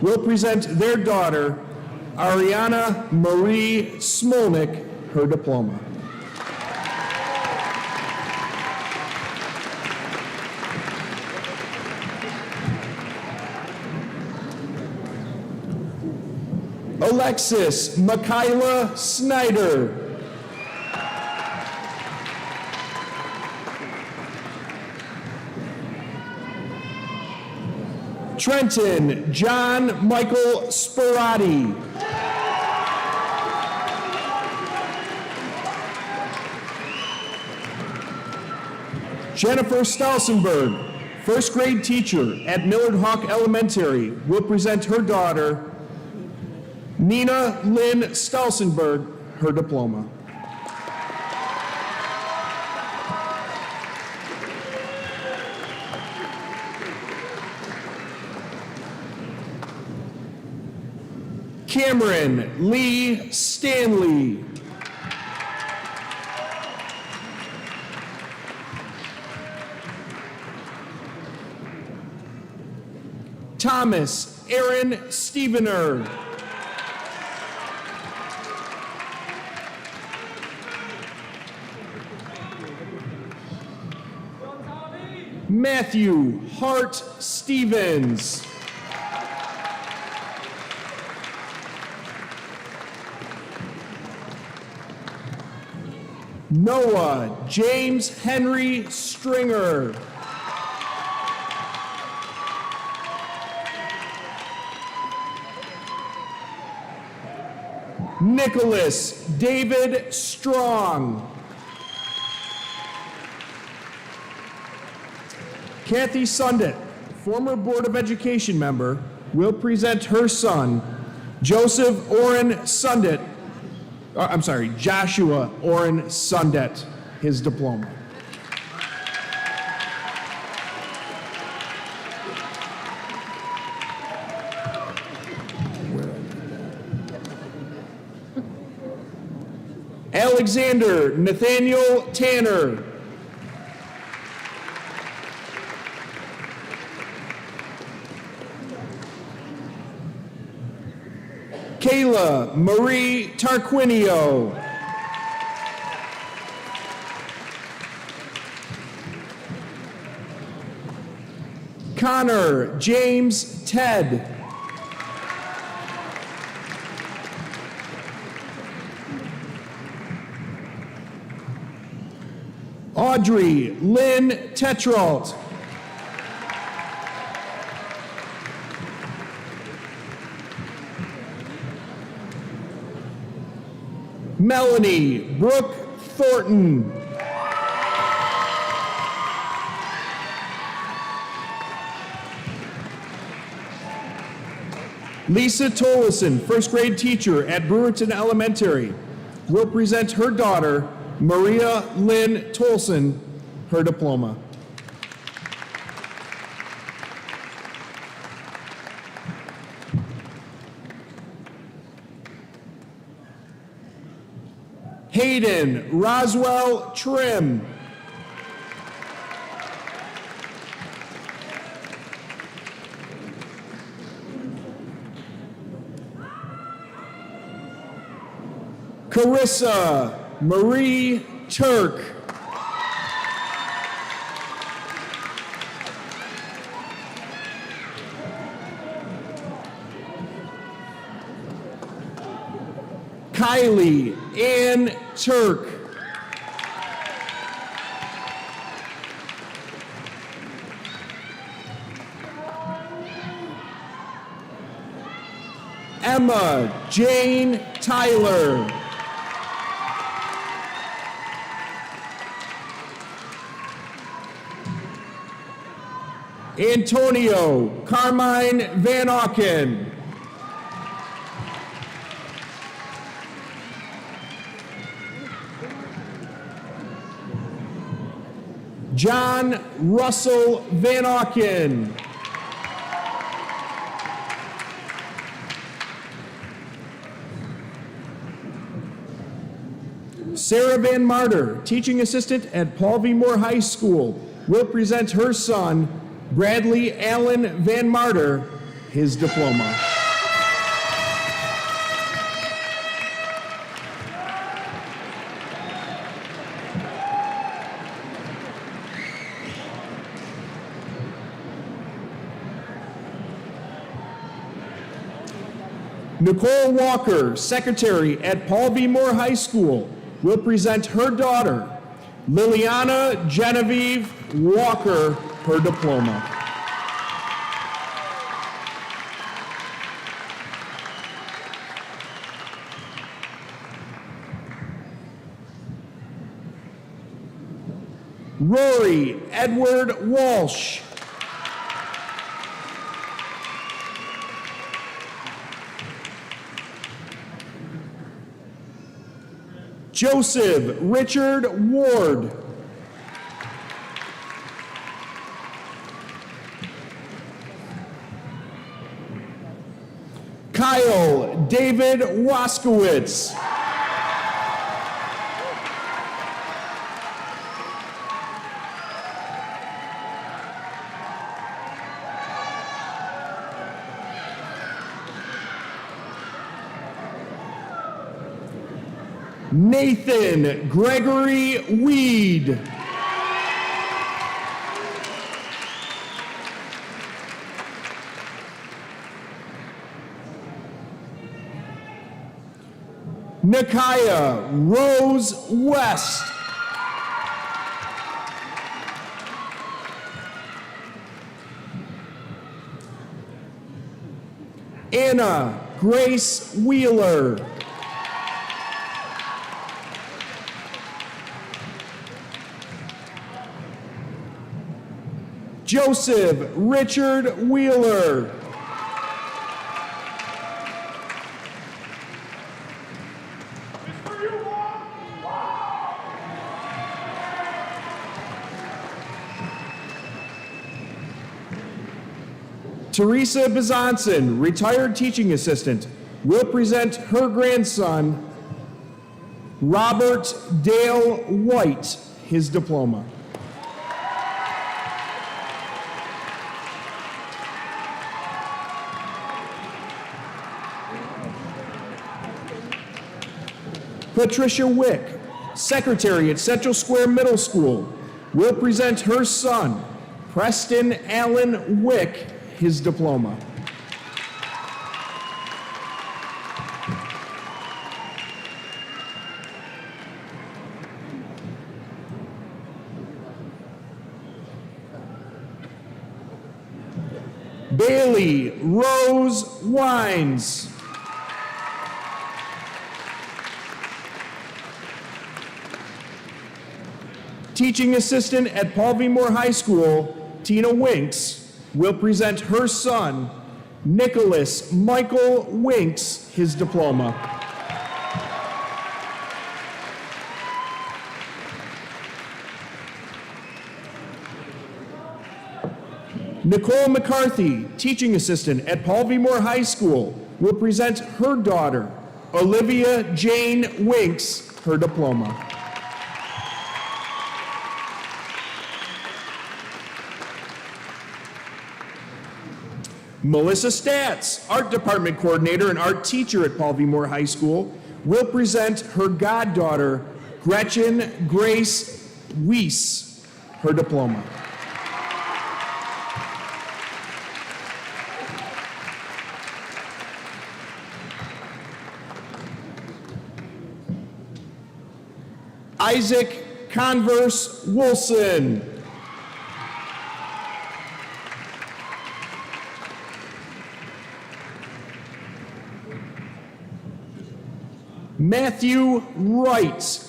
will present their daughter, Ariana Marie Smolnick, her diploma. Alexis Michaela Snyder. Trenton John Michael Sperati. Jennifer Stalsenberg, first grade teacher at Millard Hawk Elementary, will present her daughter, Nina Lynn Stalsenberg, her diploma. Cameron Lee Stanley. Thomas Aaron Stevener. Matthew Hart Stevens. Noah James Henry Stringer. Nicholas David Strong. Kathy Sundett, former Board of Education member, will present her son, Joseph Orrin Sundett, Joshua Orrin Sundett, his diploma. Alexander Nathaniel Tanner. Kayla Marie Tarquinio. Connor James Ted. Audrey Lynn Tetrault. Melanie Brooke Thornton. Lisa Tolleson, first grade teacher at Brewerton Elementary, will present her daughter, Maria Lynn Tolson, her diploma. Hayden Roswell Trim. Carissa Marie Turk. Kylie Ann Turk. Emma Jane Tyler. Antonio Carmine Van Auken. John Russell Van Auken. Sarah Van Martyr, teaching assistant at Paul V. Moore High School, will present her son, Bradley Allen Van Martyr, his diploma. Nicole Walker, secretary at Paul V. Moore High School, will present her daughter, Liliana Genevieve Walker, her diploma. Rory Edward Walsh. Joseph Richard Ward. Kyle David Waskowitz. Nathan Gregory Weed. Nikaya Rose West. Anna Grace Wheeler. Joseph Richard Wheeler. Teresa Bezanson, retired teaching assistant, will present her grandson, Robert Dale White, his diploma. Patricia Wick, secretary at Central Square Middle School, will present her son, Preston Allen Wick, his diploma. Bailey Rose Wines. Teaching assistant at Paul V. Moore High School, Tina Winks, will present her son, Nicholas Michael Winks, his diploma. Nicole McCarthy, teaching assistant at Paul V. Moore High School, will present her daughter, Olivia Jane Winks, her diploma. Melissa Statz, art department coordinator and art teacher at Paul V. Moore High School, will present her goddaughter, Gretchen Grace Weiss, her diploma. Isaac Converse Wilson. Matthew Wright.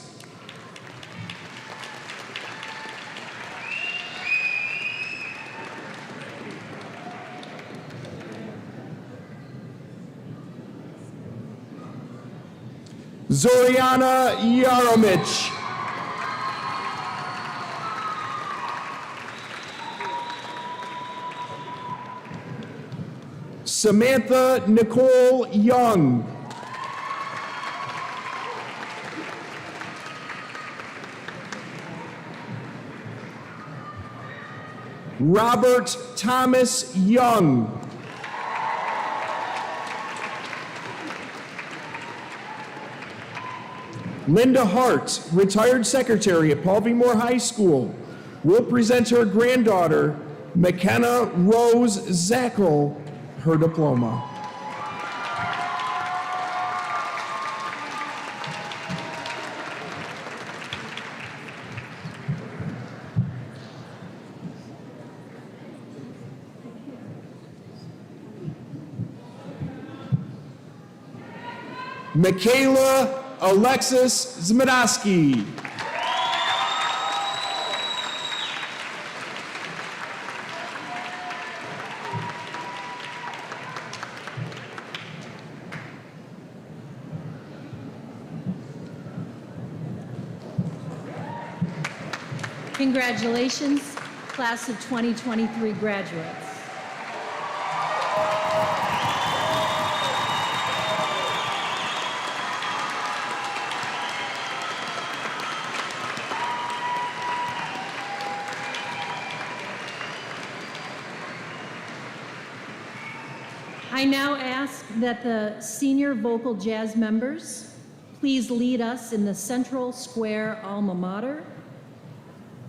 Zoriana Yaromich. Samantha Nicole Young. Robert Thomas Young. Linda Hart, retired secretary at Paul V. Moore High School, will present her granddaughter, McKenna Rose Zackel, her diploma. Michaela Alexis Zmidowski. Congratulations, class of 2023 graduates. I now ask that the senior vocal jazz members please lead us in the Central Square alma mater.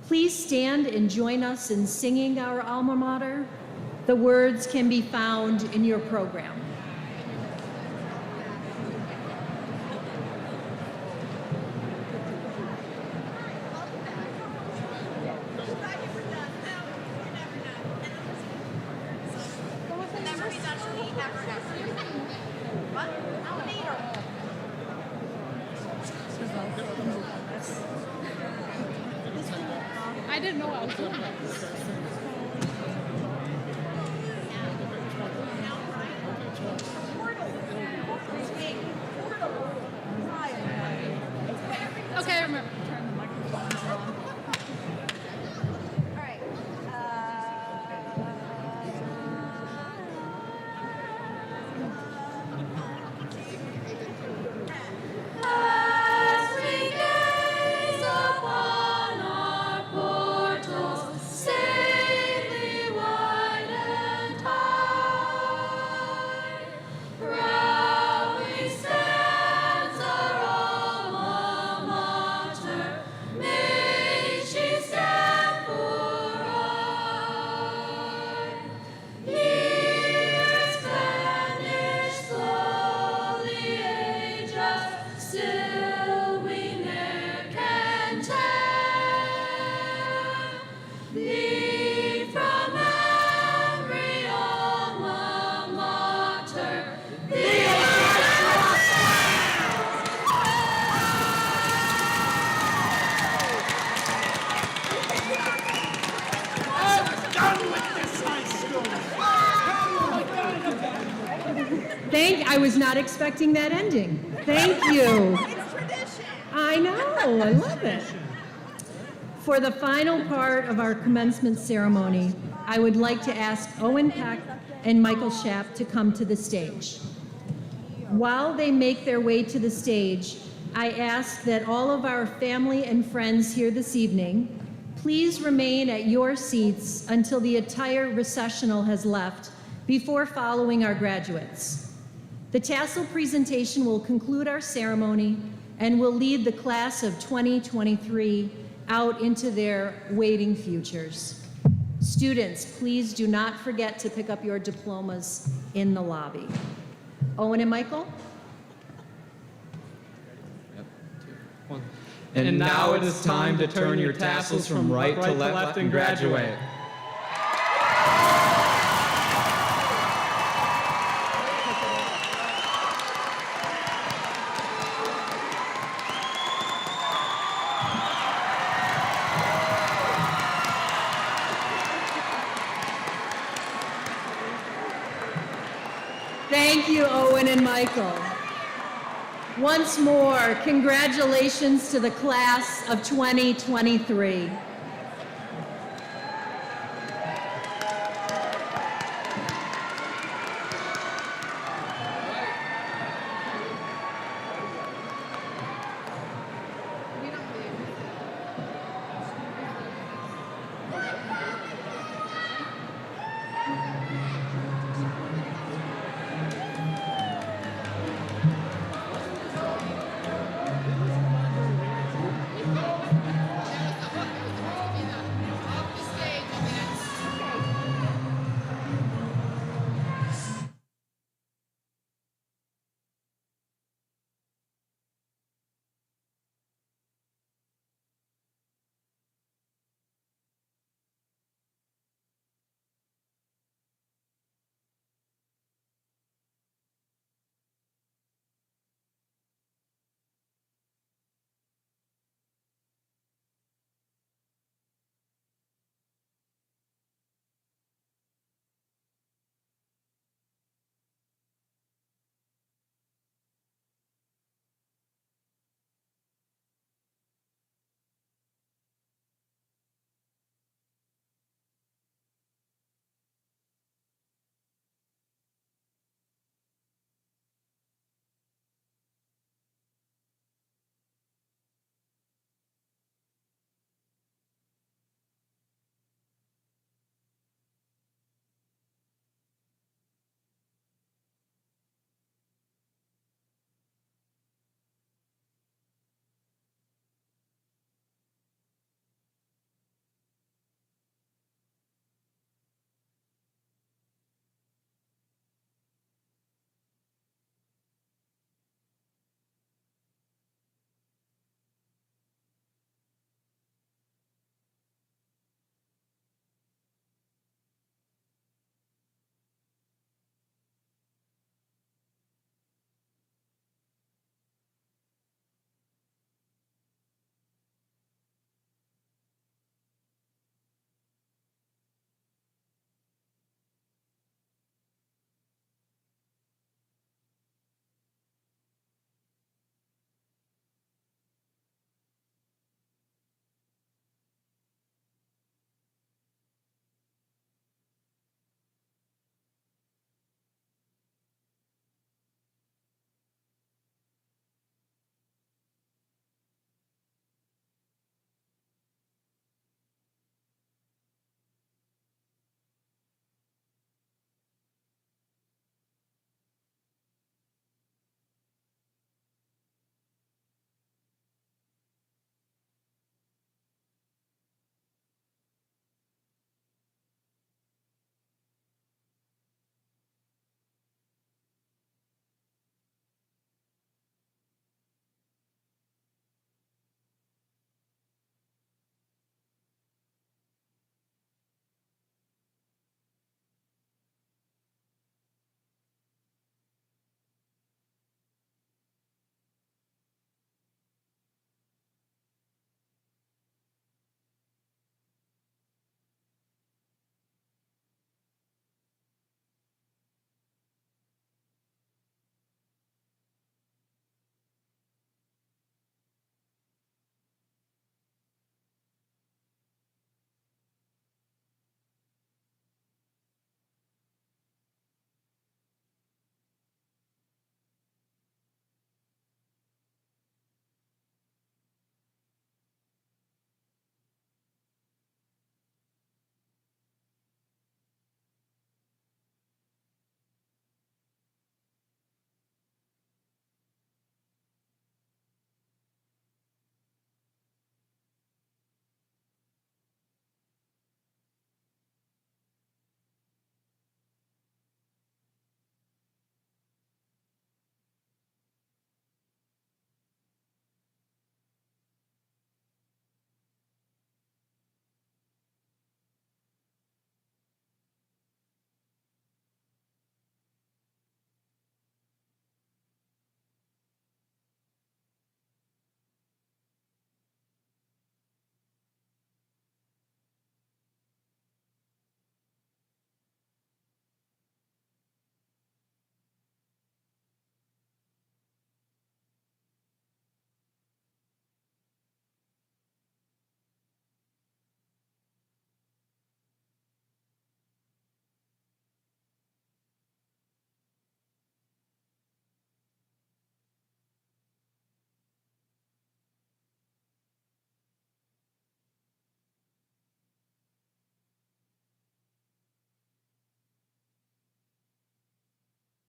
Please stand and join us in singing our alma mater. The words can be found in your program. I didn't know I was doing that. Okay, I remember. Turn the microphones on. All right. As we gaze upon our portals, safely wide and high, proudly stands our alma mater. May she stand for aye. Years vanish slowly, ages still we ne'er can tell. Lead from every alma mater, the I was not expecting that ending. Thank you. I know, I love it. For the final part of our commencement ceremony, I would like to ask Owen Peck and Michael Schaap to come to the stage. While they make their way to the stage, I ask that all of our family and friends here this evening please remain at your seats until the entire recessional has left before following our graduates. The tassel presentation will conclude our ceremony and will lead the class of 2023 out into their waiting futures. Students, please do not forget to pick up your diplomas in the lobby. Owen and Michael? And now it is time to turn your tassels from right to left and graduate. Thank you, Owen and Michael. Once more, congratulations to the class of 2023.